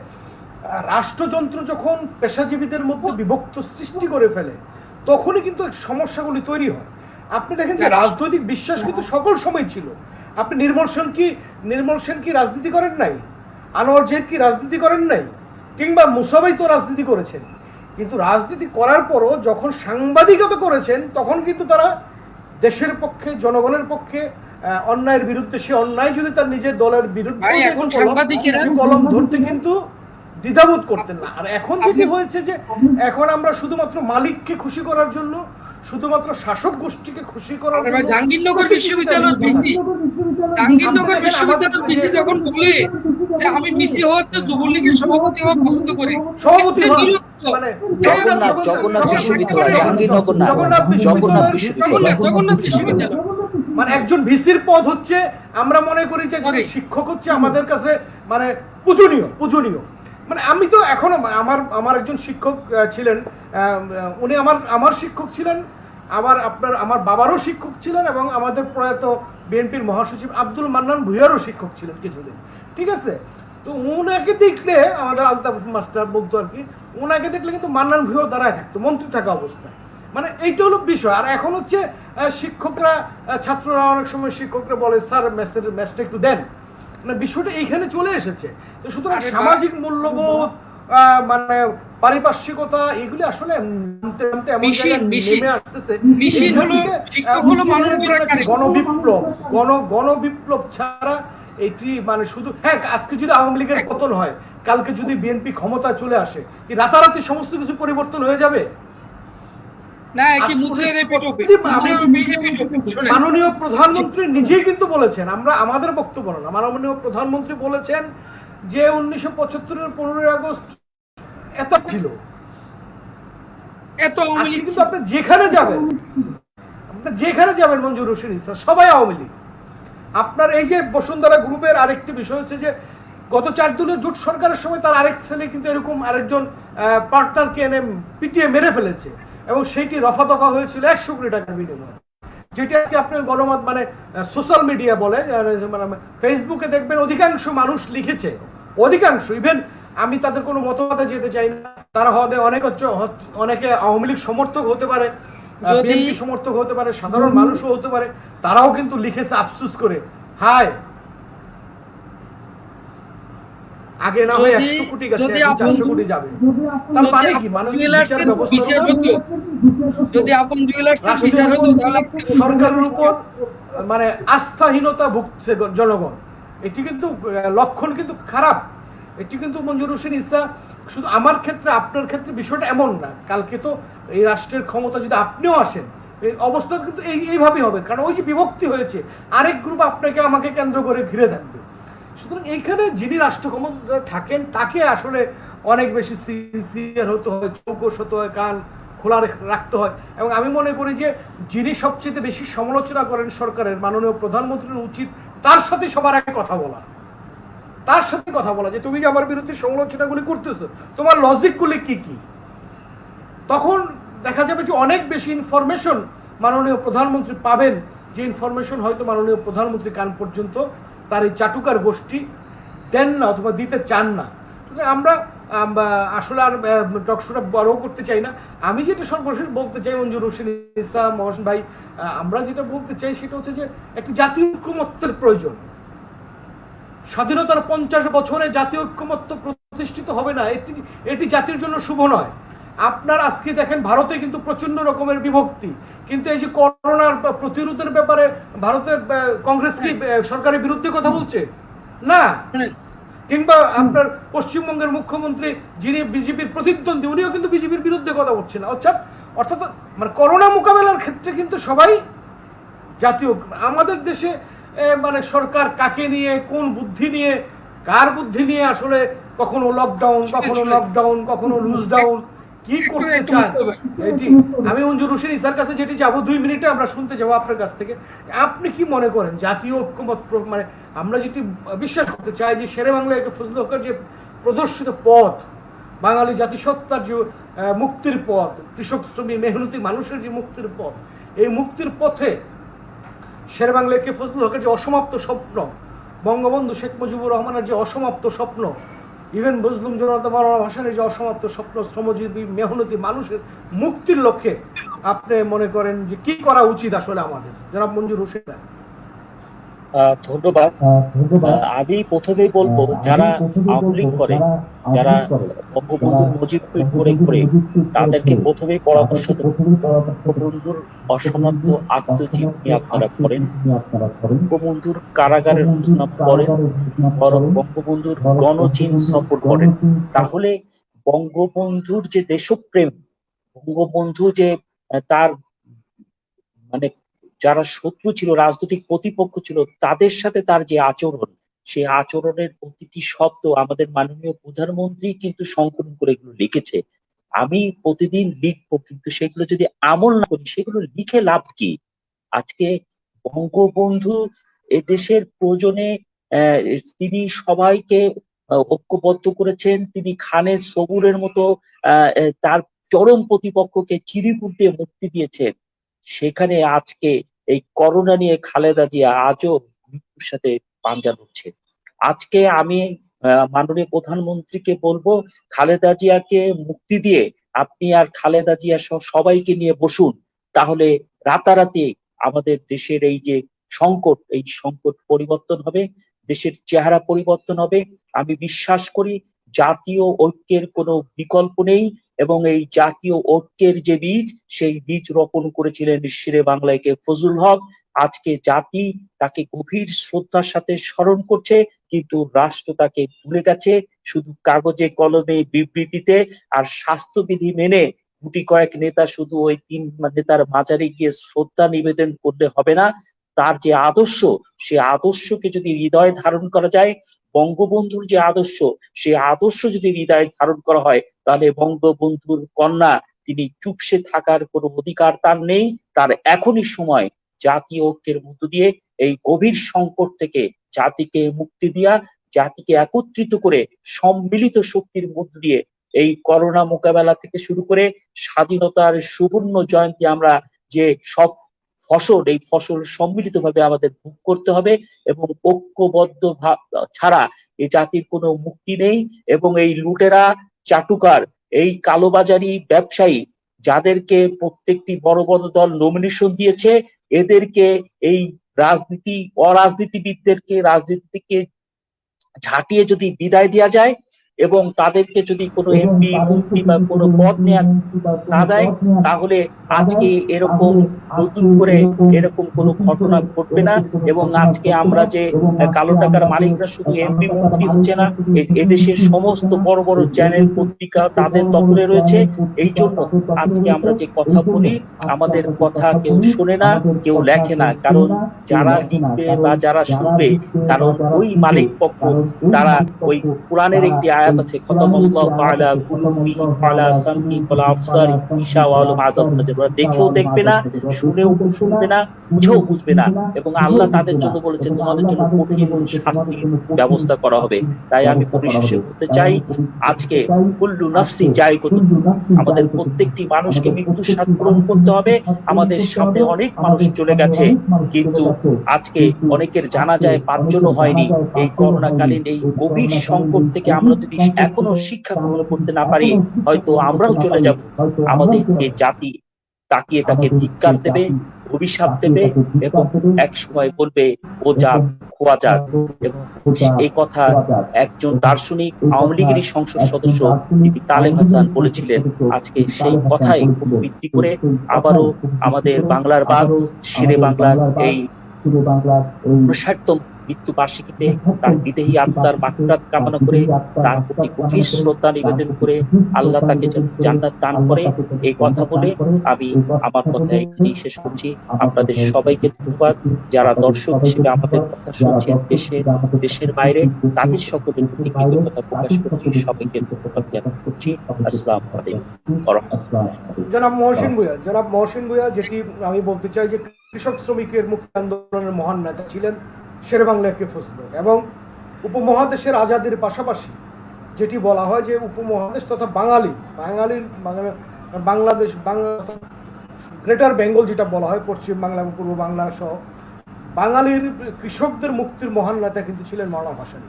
Speaker 1: রাষ্ট্রযন্ত্র যখন পেশাজীবীদের মধ্যে বিভক্ত সৃষ্টি করে ফেলে, তখনই কিন্তু সমস্যাগুলি তৈরি হয়। আপনি দেখেন যে রাজনৈতিক বিশ্বাস কিন্তু সকল সময় ছিল। আপনি নির্মল সেন কি রাজনীতি করেন নাই? আনোয়ার জাহিদ কি রাজনীতি করেন নাই? কিংবা মুসাবাই তো রাজনীতি করেছেন, কিন্তু রাজনীতি করার পরও যখন সাংবাদিকতা করেছেন, তখন কিন্তু তারা দেশের পক্ষে, জনগণের পক্ষে, অন্যায়ের বিরুদ্ধে, সে অন্যায় যদি তার নিজের দলের বিরুদ্ধে কলম ধরতে কিন্তু দ্বিধাবোধ করতেন না। আর এখন যেটি হয়েছে যে এখন আমরা শুধুমাত্র মালিককে খুশি করার জন্য, শুধুমাত্র শাসক গোষ্ঠীকে খুশি করার জন্য,
Speaker 3: জাহাঙ্গীরনগর বিশ্ববিদ্যালয়ের ভিসি যখন বলে যে আমি ভিসি হওয়াতে যুবলীগের সভাপতি হওয়া পছন্দ করি,
Speaker 1: মানে
Speaker 2: জগন্নাথ বিশ্ববিদ্যালয়, জাহাঙ্গীরনগর না, জগন্নাথ বিশ্ববিদ্যালয়।
Speaker 1: মানে একজন ভিসির পদ হচ্ছে, আমরা মনে করি যে শিক্ষক হচ্ছে আমাদের কাছে মানে পূজনীয়। মানে আমি তো এখনো আমার আমার একজন শিক্ষক ছিলেন, উনি আমার শিক্ষক ছিলেন, আমার বাবারও শিক্ষক ছিলেন, এবং আমাদের প্রয়াত বিএনপির মহাসচিব আব্দুল মান্নান ভূঁইয়ারও শিক্ষক ছিলেন কিছুদিন, ঠিক আছে। তো উনাকে দেখলে আমাদের আলতাফ মাস্টার বলতো আর কি, উনাকে দেখলে কিন্তু মান্নান ভূঁইয়া দাঁড়ায় থাকতো মন্ত্রী থাকা অবস্থায়। মানে এইটা হলো বিষয়। আর এখন হচ্ছে শিক্ষকরা, ছাত্ররা অনেক সময় শিক্ষকরা বলে স্যার ম্যাচটা একটু দেন, মানে বিষয়টা এইখানে চলে এসেছে। তো সুতরাং সামাজিক মূল্যবোধ, মানে পারিপার্শ্বিকতা, এগুলি আসলে নামতে নামতে এমন জায়গায় নেমে আসতেছে, গণবিপ্লব ছাড়া এটি মানে শুধু, হ্যাঁ আজকে যদি আওয়ামী লীগের পতন হয়, কালকে যদি বিএনপি ক্ষমতা চলে আসে, কি রাতারাতি সমস্ত কিছু পরিবর্তন হয়ে যাবে? মাননীয় প্রধানমন্ত্রী নিজেই কিন্তু বলেছেন, আমরা আমাদের বক্তব্য না, মাননীয় প্রধানমন্ত্রী বলেছেন যে 1975-এর 15ই আগস্ট এত ছিল, কিন্তু আপনি যেখানে যাবেন মঞ্জুর হোসেন ইসা সবাই আওয়ামী লীগ। আপনার এই যে বসুন্ধরা গ্রুপের আরেকটি বিষয় হচ্ছে যে গত 4 দলীয় জোট সরকারের সময় তার আরেক ছেলে কিন্তু এরকম আরেকজন পার্টনারকে এনে পিটিয়ে মেরে ফেলেছে, এবং সেইটি রফা দফা হয়েছিল 100 কোটি টাকার বিনিময়ে, যেটা আজকে আপনার গণমাধ্যম মানে সোশ্যাল মিডিয়া বলে, মানে ফেসবুকে দেখবেন অধিকাংশ মানুষ লিখেছে, অধিকাংশ, ইভেন আমি তাদের কোনো মতবাদে যেতে চাই না, তারা হবে অনেকে আওয়ামী লীগ সমর্থক হতে পারে, বিএনপি সমর্থক হতে পারে, সাধারণ মানুষও হতে পারে, তারাও কিন্তু লিখেছে আফসোস করে, হায় আগে না হয় 100 কোটি গেছে, 400 কোটি যাবে। তার মানে কি সরকারের উপর মানে আস্থাহীনতা ভুগছে জনগণ, এটি কিন্তু লক্ষণ কিন্তু খারাপ। এটি কিন্তু মঞ্জুর হোসেন ইসা শুধু আমার ক্ষেত্রে, আপনার ক্ষেত্রে বিষয়টা এমন না, কালকে তো এই রাষ্ট্রের ক্ষমতা যদি আপনিও আসেন, অবস্থা কিন্তু এইভাবেই হবে, কারণ ওই যে বিভক্তি হয়েছে, আরেক গ্রুপ আপনাকে আমাকে কেন্দ্র করে ঘিরে থাকবে। সুতরাং এইখানে যিনি রাষ্ট্র ক্ষমতা থাকেন তাকে আসলে অনেক বেশি সিনসিয়ার হতে হয়, চৌকস হতে হয়, কান খোলা রাখতে হয়। এবং আমি মনে করি যে যিনি সবচেয়ে বেশি সমালোচনা করেন সরকারের, মাননীয় প্রধানমন্ত্রীর উচিত তার সাথে সবার আগে কথা বলা, তার সাথে কথা বলা যে তুমি যে আমার বিরুদ্ধে সমালোচনাগুলি করতেছো, তোমার লজিকগুলি কি কি। তখন দেখা যাবে যে অনেক বেশি ইনফরমেশন মাননীয় প্রধানমন্ত্রী পাবেন, যে ইনফরমেশন হয়তো মাননীয় প্রধানমন্ত্রী কান পর্যন্ত তার এই চাটুকার গোষ্ঠী দেন না অথবা দিতে চান না। আমরা আসলে আর টকশোটা বড় করতে চাই না। আমি যেটা সর্বশেষ বলতে চাই মঞ্জুর হোসেন ইসা, মহসিন ভাই, আমরা যেটা বলতে চাই সেটা হচ্ছে যে একটি জাতীয় ঐক্যমত্যের প্রয়োজন। স্বাধীনতার 50 বছরে জাতীয় ঐক্যমত্য প্রতিষ্ঠিত হবে না, এটি জাতির জন্য শুভ নয়। আপনার আজকে দেখেন ভারতে কিন্তু প্রচন্ড রকমের বিভক্তি, কিন্তু এই যে করোনার প্রতিরোধের ব্যাপারে ভারতের কংগ্রেস কি সরকারের বিরুদ্ধে কথা বলছে না, কিংবা আপনার পশ্চিমবঙ্গের মুখ্যমন্ত্রী যিনি বিজেপির প্রতিদ্বন্দ্বী, উনিও কিন্তু বিজেপির বিরুদ্ধে কথা বলছেন না। অর্থাৎ মানে করোনা মোকাবেলার ক্ষেত্রে কিন্তু সবাই জাতীয়। আমাদের দেশে মানে সরকার কাকে নিয়ে, কোন বুদ্ধি নিয়ে, কার বুদ্ধি নিয়ে আসলে কখনো লকডাউন, কখনো লুজ ডাউন কি করতে চান, এটি আমি মঞ্জুর হোসেন ইসার কাছে যেটি যাবো 2 মিনিটে আমরা শুনতে যাবো আপনার কাছ থেকে, আপনি কি মনে করেন জাতীয় ঐক্যমত, মানে আমরা যেটি বিশ্বাস করতে চাই যে শেরে বাংলা ফজলুল হকের যে প্রদর্শিত পথ, বাঙালি জাতিসত্তার যে মুক্তির পথ, কৃষক শ্রমিক মেহনতি মানুষের যে মুক্তির পথ, এই মুক্তির পথে শেরে বাংলা ফজলুল হকের যে অসমাপ্ত স্বপ্ন, বঙ্গবন্ধু শেখ মুজিবুর রহমানের যে অসমাপ্ত স্বপ্ন, ইভেন মজলুম জনতা মাওলানা ভাসানীর যে অসমাপ্ত স্বপ্ন, শ্রমজীবী মেহনতি মানুষের মুক্তির লক্ষ্যে আপনি মনে করেন যে কি করা উচিত আসলে আমাদের, জনাব মঞ্জুর হোসেন?
Speaker 2: ধন্যবাদ। আমি প্রথমেই বলবো যারা আওয়ামী লীগ করে, যারা বঙ্গবন্ধুর মুজিবকে করে তাদেরকে প্রথমেই পরামর্শ দেব, বঙ্গবন্ধুর অসমাপ্ত আত্মজীবনী আপনারা করেন, বঙ্গবন্ধুর কারাগারের প্রস্তাব করেন, বঙ্গবন্ধুর গণচীন সফর করেন। তাহলে বঙ্গবন্ধুর যে দেশপ্রেম, বঙ্গবন্ধু যে তার মানে যারা শত্রু ছিল, রাজনৈতিক প্রতিপক্ষ ছিল, তাদের সাথে তার যে আচরণ, সেই আচরণের প্রতিটি শব্দ আমাদের মাননীয় প্রধানমন্ত্রী কিন্তু সংকলন করে এগুলো লিখেছে। আমি প্রতিদিন লিখবো, কিন্তু সেগুলো যদি আমল না করি, সেগুলো লিখে লাভ কি? আজকে বঙ্গবন্ধু এদেশের প্রয়োজনে তিনি সবাইকে ঐক্যবদ্ধ করেছেন, তিনি খানের সবুরের মতো তার চরম প্রতিপক্ষকে চিরিকুট দিয়ে মুক্তি দিয়েছেন। সেখানে আজকে এই করোনা নিয়ে খালেদা জিয়া আজও মৃত্যুর সাথে পাঞ্জা লড়ছে। আজকে আমি মাননীয় প্রধানমন্ত্রীকে বলবো, খালেদা জিয়াকে মুক্তি দিয়ে আপনি আর খালেদা জিয়া সহ সবাইকে নিয়ে বসুন, তাহলে রাতারাতি আমাদের দেশের এই যে সংকট, এই সংকট পরিবর্তন হবে, দেশের চেহারা পরিবর্তন হবে। আমি বিশ্বাস করি জাতীয় ঐক্যের কোনো বিকল্প নেই, এবং এই জাতীয় ঐক্যের যে বীজ, সেই বীজ রোপণ করেছিলেন শেরে বাংলায় কে ফজলুল হক। আজকে জাতি তাকে গভীর শ্রদ্ধার সাথে স্মরণ করছে, কিন্তু রাষ্ট্র তাকে ভুলে গেছে শুধু কাগজে কলমে বিবৃতিতে। আর স্বাস্থ্যবিধি মেনে গুটি কয়েক নেতা শুধু ওই 3 নেতার মাজারে গিয়ে শ্রদ্ধা নিবেদন করলে হবে না। তার যে আদর্শ, সে আদর্শকে যদি হৃদয়ে ধারণ করা যায়, বঙ্গবন্ধুর যে আদর্শ, সে আদর্শ যদি হৃদয়ে ধারণ করা হয়, তাহলে বঙ্গবন্ধুর কন্যা তিনি চুপসে থাকার কোনো অধিকার তার নেই। তার এখনই সময় জাতীয় ঐক্যের মধ্য দিয়ে এই গভীর সংকট থেকে জাতিকে মুক্তি দিয়া, জাতিকে একত্রিত করে সম্মিলিত শক্তির মধ্য দিয়ে এই করোনা মোকাবেলা থেকে শুরু করে স্বাধীনতার সুবর্ণ জয়ন্তী আমরা যে সব ফসল, এই ফসল সম্মিলিতভাবে আমাদের ভোগ করতে হবে, এবং ঐক্যবদ্ধ ছাড়া এই জাতির কোনো মুক্তি নেই। এবং এই লুটেরা, চাটুকার, এই কালোবাজারি ব্যবসায়ী, যাদেরকে প্রত্যেকটি বড় বড় দল নমিনেশন দিয়েছে, এদেরকে এই রাজনীতি, অরাজনীতিবিদদেরকে রাজনীতি থেকে ঝাঁটিয়ে যদি বিদায় দেওয়া যায়, এবং তাদেরকে যদি কোনো এমপি মন্ত্রী বা কোনো পদ নেওয়া না দেয়, তাহলে আজকে এরকম নতুন করে এরকম কোনো ঘটনা ঘটবে না। এবং আজকে আমরা যে কালো টাকার মালিকরা শুধু এমপি মন্ত্রী হচ্ছে না, এদেশের সমস্ত বড় বড় চ্যানেল পত্রিকা তাদের দখলে রয়েছে। এই জন্য আজকে আমরা যে কথা বলি, আমাদের কথা কেউ শোনে না, কেউ লেখে না, কারণ যারা লিখবে বা যারা শুনবে, কারণ ওই মালিক পক্ষ তারা ওই কোরআনের একটি আয়াত আছে, খতামাল্লাহু আলা কুলুবিহিম ওয়া আলা সামইহিম ওয়া আবসারিহিম গিশাওয়া ওয়া লাহুম আযাবুন আযীম। ওরা দেখেও দেখবে না, শুনেও শুনবে না, বুঝেও বুঝবে না, এবং আল্লাহ তাদের জন্য বলেছে তোমাদের জন্য কঠিন শাস্তির ব্যবস্থা করা হবে। তাই আমি পরিশেষে বলতে চাই, আজকে কুল্লু নাফসিন যায়কাতুল মাউত, আমাদের প্রত্যেকটি মানুষকে মৃত্যুর স্বাদ গ্রহণ করতে হবে। আমাদের সামনে অনেক মানুষ চলে গেছে, কিন্তু আজকে অনেকের জানাজায় 5 জনও হয়নি। এই করোনাকালীন এই গভীর সংকট থেকে আমরা যদি এখনো শিক্ষা গ্রহণ করতে না পারি, হয়তো আমরাও চলে যাব। আমাদেরকে জাতি তাকিয়ে তাকে ধিক্কার দেবে, অভিশাপ দেবে, এবং এক সময় বলবে ও যাক, খোয়া যাক। এবং এই কথা একজন দার্শনিক, আওয়ামী লীগেরই সংসদ সদস্য বিবি তালেম হাসান বলেছিলেন। আজকে সেই কথাই ভিত্তি করে আবারও আমাদের বাংলার বাগ, শেরে বাংলার এই 59তম মৃত্যু বার্ষিকীতে তার বিদেহী আত্মার মাগফিরাত কামনা করে, তার প্রতি গভীর শ্রদ্ধা নিবেদন করে আল্লাহ তাকে জান্নাত দান করে, এই কথা বলে আমি আমার কথা এখানেই শেষ করছি। আপনাদের সবাইকে ধন্যবাদ। যারা দর্শক হিসেবে আমাদের কথা শুনছেন দেশের বাইরে, তাদের সকলের প্রতি কৃতজ্ঞতা প্রকাশ করছি। সবাইকে ধন্যবাদ জ্ঞাপন করছি। আসসালামু আলাইকুম ওয়া রাহমাতুল্লাহ।
Speaker 1: জনাব মহসিন ভূঁইয়া, যেটি আমি বলতে চাই যে কৃষক শ্রমিকের মুক্তি আন্দোলনের মহান নেতা ছিলেন শেরে বাংলা কে ফজলুল, এবং উপমহাদেশের আজাদির পাশাপাশি যেটি বলা হয় যে উপমহাদেশ তথা বাংলাদেশ, গ্রেটার বেঙ্গল যেটা বলা হয়, পশ্চিম বাংলা এবং পূর্ব বাংলা সহ বাঙালির কৃষকদের মুক্তির মহান নেতা কিন্তু ছিলেন মাওলানা ভাসানী,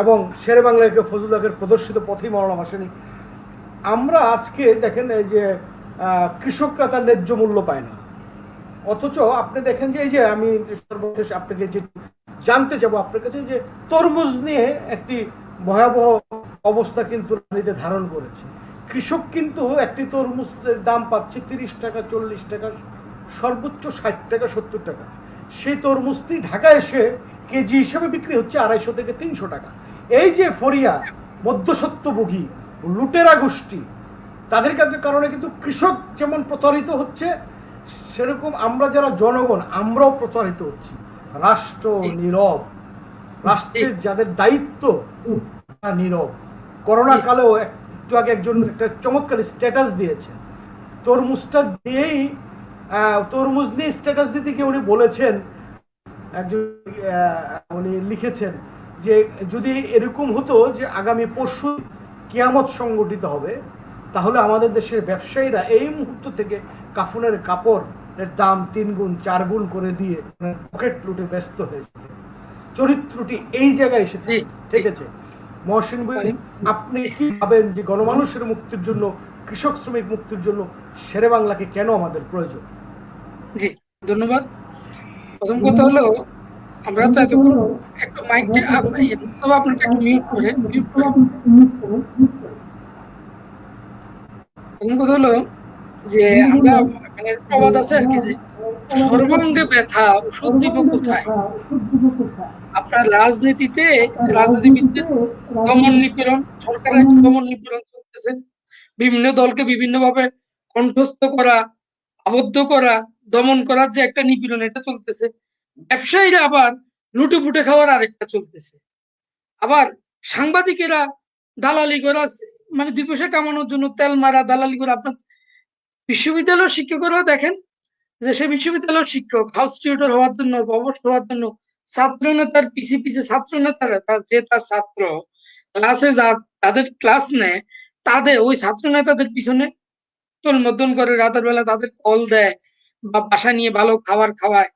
Speaker 1: এবং শেরে বাংলা কে ফজলুলের প্রদর্শিত পথেই মাওলানা ভাসানী। আমরা আজকে দেখেন এই যে কৃষকরা তার ন্যায্য মূল্য পায় না, অথচ আপনি দেখেন যে এই যে আমি সর্বশেষ আপনাকে যে জানতে যাবো আপনার কাছে, যে তরমুজ নিয়ে একটি ভয়াবহ অবস্থা কিন্তু রাজনীতিতে ধারণ করেছে। কৃষক কিন্তু একটি তরমুজের দাম পাচ্ছে 30 টাকা, 40 টাকা, সর্বোচ্চ 60 টাকা, 70 টাকা। সেই তরমুজটি ঢাকায় এসে কেজি হিসেবে বিক্রি হচ্ছে 250 থেকে 300 টাকা। এই যে ফরিয়া মধ্যস্বত্বভোগী লুটেরা গোষ্ঠী, তাদের কারণে কিন্তু কৃষক যেমন প্রতারিত হচ্ছে, সেরকম আমরা যারা জনগণ আমরাও প্রতারিত হচ্ছি। রাষ্ট্র নীরব, রাষ্ট্রের যাদের দায়িত্ব নীরব। করোনা কালেও একটু আগে একজন একটা চমৎকার স্ট্যাটাস দিয়েছেন, তরমুজ নিয়ে স্ট্যাটাস দিতে গিয়ে উনি বলেছেন, একজন উনি লিখেছেন যে যদি এরকম হতো যে আগামী পরশু কিয়ামত সংগঠিত হবে, তাহলে আমাদের দেশের ব্যবসায়ীরা এই মুহূর্ত থেকে কাফনের কাপড়ের দাম 3 গুণ 4 গুণ করে দিয়ে পকেট লুটে ব্যস্ত হয়ে যেত। চরিত্রটি এই জায়গায় এসে ঠেকেছে। মহসিন ভাই, আপনি কি ভাবেন যে গণমানুষের মুক্তির জন্য, কৃষক শ্রমিক মুক্তির জন্য শেরে বাংলাকে কেন আমাদের প্রয়োজন?
Speaker 3: জি, ধন্যবাদ। প্রথম কথা হলো, আমরা তো এতক্ষণ একটু মাইকটা আপনাকে একটু মিউট করে প্রথম কথা হলো যে আমরা মানে প্রবাদ আছে আর কি, যে সর্বাঙ্গে ব্যথা ওষুধ দিব কোথায়। আপনার রাজনীতিবিদদের দমন নিপীড়ন, সরকারের দমন নিপীড়ন চলতেছে, বিভিন্ন দলকে বিভিন্নভাবে কণ্ঠস্থ করা, আবদ্ধ করা, দমন করার যে একটা নিপীড়ন এটা চলতেছে। ব্যবসায়ীরা আবার লুটে ফুটে খাওয়ার আরেকটা চলতেছে। আবার সাংবাদিকেরা দালালি করা, মানে 2 পয়সা কামানোর জন্য তেল মারা দালালি করে। আপনার বিশ্ববিদ্যালয়ের শিক্ষকরাও দেখেন যে সে বিশ্ববিদ্যালয়ের শিক্ষক হাউস টিউটর হওয়ার জন্য, প্রভোস্ট হওয়ার জন্য ছাত্র নেতার পিছে ছাত্র নেতারা যে তার ছাত্র ক্লাসে তাদের ক্লাস নেয়, তাদের ওই ছাত্র নেতাদের পিছনে তোলমদ্দন করে, রাতের বেলা তাদের কল দেয় বা বাসা নিয়ে ভালো খাবার খাওয়ায়।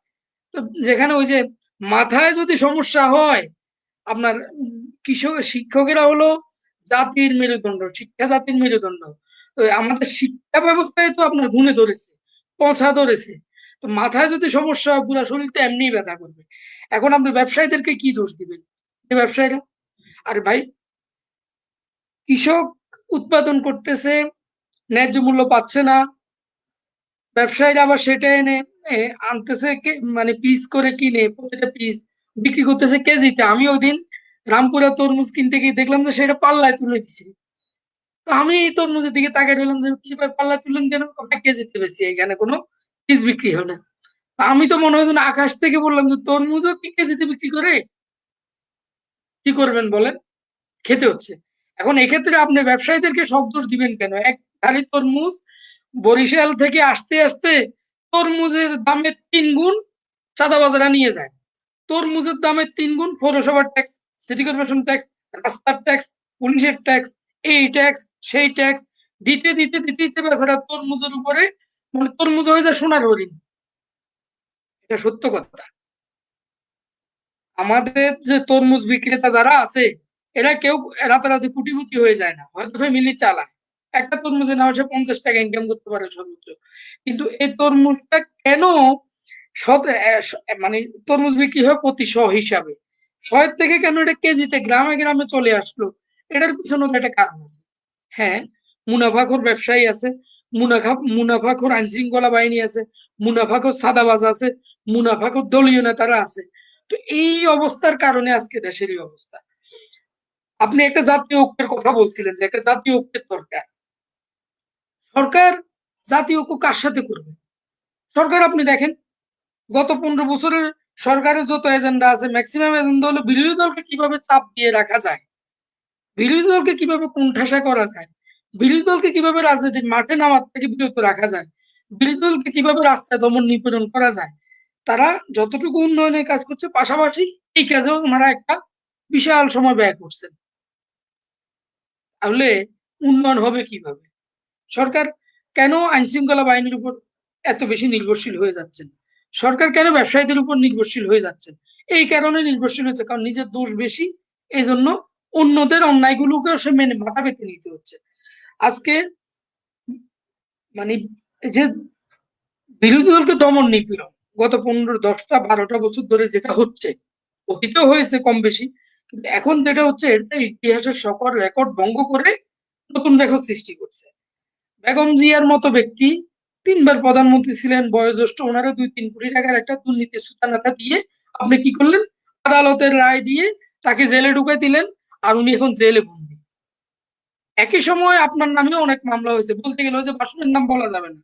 Speaker 3: তো যেখানে ওই যে মাথায় যদি সমস্যা হয়, আপনার শিক্ষকেরা হলো জাতির মেরুদণ্ড, শিক্ষা জাতির মেরুদণ্ড। তো আমাদের শিক্ষা ব্যবস্থায় তো আপনার গুণে ধরেছে, পচা ধরেছে। তো মাথায় যদি সমস্যা হয়, পুরো শরীর তো এমনিই ব্যথা করবে। এখন আপনি ব্যবসায়ীদেরকে কি দোষ দিবেন? ব্যবসায়ীরা, আরে ভাই, কৃষক উৎপাদন করতেছে, ন্যায্য মূল্য পাচ্ছে না, ব্যবসায়ীরা আবার সেটা এনে আনতেছে, মানে পিস করে কিনে প্রতিটা পিস বিক্রি করতেছে কেজিতে। আমি ওই দিন রামপুরা তরমুজ কিনতে গিয়ে দেখলাম যে সেটা পাল্লায় তুলে দিচ্ছে। তো আমি এই তরমুজের দিকে তাকিয়ে রইলাম যে কি ভাই পাল্লায় তুলেন কেন? কেজিতে বেশি, এখানে কোনো পিস বিক্রি হয় না। আমি তো মনে হয় যেন আকাশ থেকে বললাম যে তরমুজও কি কেজিতে বিক্রি করে? কি করবেন বলেন? খেতে হচ্ছে। এখন এক্ষেত্রে আপনি ব্যবসায়ীদেরকে সব দোষ দিবেন কেন? এক ধারি তরমুজ বরিশাল থেকে আসতে আসতে তরমুজের দামের 3 গুণ চাঁদাবাজরা নিয়ে যায়। তরমুজের দামের 3 গুণ পৌরসভার ট্যাক্স, সিটি কর্পোরেশন ট্যাক্স, রাস্তার ট্যাক্স, পুলিশের ট্যাক্স, এই ট্যাক্স সেই ট্যাক্স দিতে দিতে দিতে দিতে বেচারা তরমুজের উপরে, মানে তরমুজ হয়ে যায় সোনার হরিণ। এটা সত্য কথা। আমাদের যে তরমুজ বিক্রেতা যারা আছে, কেউ রাতারাতি কোটিপতি হয়ে যায় না, হয়তো ফ্যামিলি চালায়। একটা তরমুজে না হচ্ছে 50 টাকা ইনকাম করতে পারে সর্বোচ্চ। কিন্তু এই তরমুজটা কেন মানে তরমুজ বিক্রি হয় প্রতি শ হিসাবে, শয়ের থেকে কেন এটা কেজিতে গ্রামে গ্রামে চলে আসলো? এটার পিছনে একটা কারণ আছে। হ্যাঁ, মুনাফাখোর ব্যবসায়ী আছে, মুনাফাখোর আইন শৃঙ্খলা বাহিনী আছে, মুনাফাখোর সাদাবাজ আছে, মুনাফাখোর দলীয় নেতারা আছে। তো এই অবস্থার কারণে আজকে দেশের এই অবস্থা। আপনি একটা জাতীয় ঐক্যের কথা বলছিলেন যে একটা জাতীয় ঐক্যের দরকার। সরকার জাতীয় ঐক্য কার সাথে করবে? সরকার আপনি দেখেন গত 15 বছরের সরকারের যত এজেন্ডা আছে, ম্যাক্সিমাম এজেন্ডা হলো বিরোধী দলকে কিভাবে চাপ দিয়ে রাখা যায়, বিরোধী দলকে কিভাবে কোণঠাসা করা যায়, বিরোধী দলকে কিভাবে রাজনীতির মাঠে নামার থেকে বিরত রাখা যায়, বিরোধী দলকে কিভাবে রাস্তায় দমন নিপীড়ন করা যায়। তারা যতটুকু উন্নয়নের কাজ করছে, পাশাপাশি এই কাজেও ওনারা একটা বিশাল সময় ব্যয় করছেন। তাহলে উন্নয়ন হবে কিভাবে? সরকার কেন আইন শৃঙ্খলা বাহিনীর উপর এত বেশি নির্ভরশীল হয়ে যাচ্ছেন? সরকার কেন ব্যবসায়ীদের উপর নির্ভরশীল হয়ে যাচ্ছেন? এই কারণে নির্ভরশীল হচ্ছে, কারণ নিজের দোষ বেশি, এই জন্য অন্যদের অন্যায়গুলোকেও সে মেনে মাথা পেতে নিতে হচ্ছে। আজকে মানে যে বিরোধী দলকে দমন নিপীড়ন গত 15, 10টা, 12টা বছর ধরে যেটা হচ্ছে, অতীতেও হয়েছে কম বেশি, কিন্তু এখন যেটা হচ্ছে এটা ইতিহাসের সকল রেকর্ড ভঙ্গ করে নতুন রেকর্ড সৃষ্টি করছে। বেগম জিয়ার মতো ব্যক্তি 3বার প্রধানমন্ত্রী ছিলেন, বয়োজ্যেষ্ঠ, ওনারা 2-3 কোটি টাকার একটা দুর্নীতি সুতানাথা দিয়ে আপনি কি করলেন? আদালতের রায় দিয়ে তাকে জেলে ঢুকাই দিলেন, আর উনি এখন জেলে বন্দী। একই সময় আপনার নামেও অনেক মামলা হয়েছে, বলতে গেলে যে বাসনের নাম বলা যাবে না,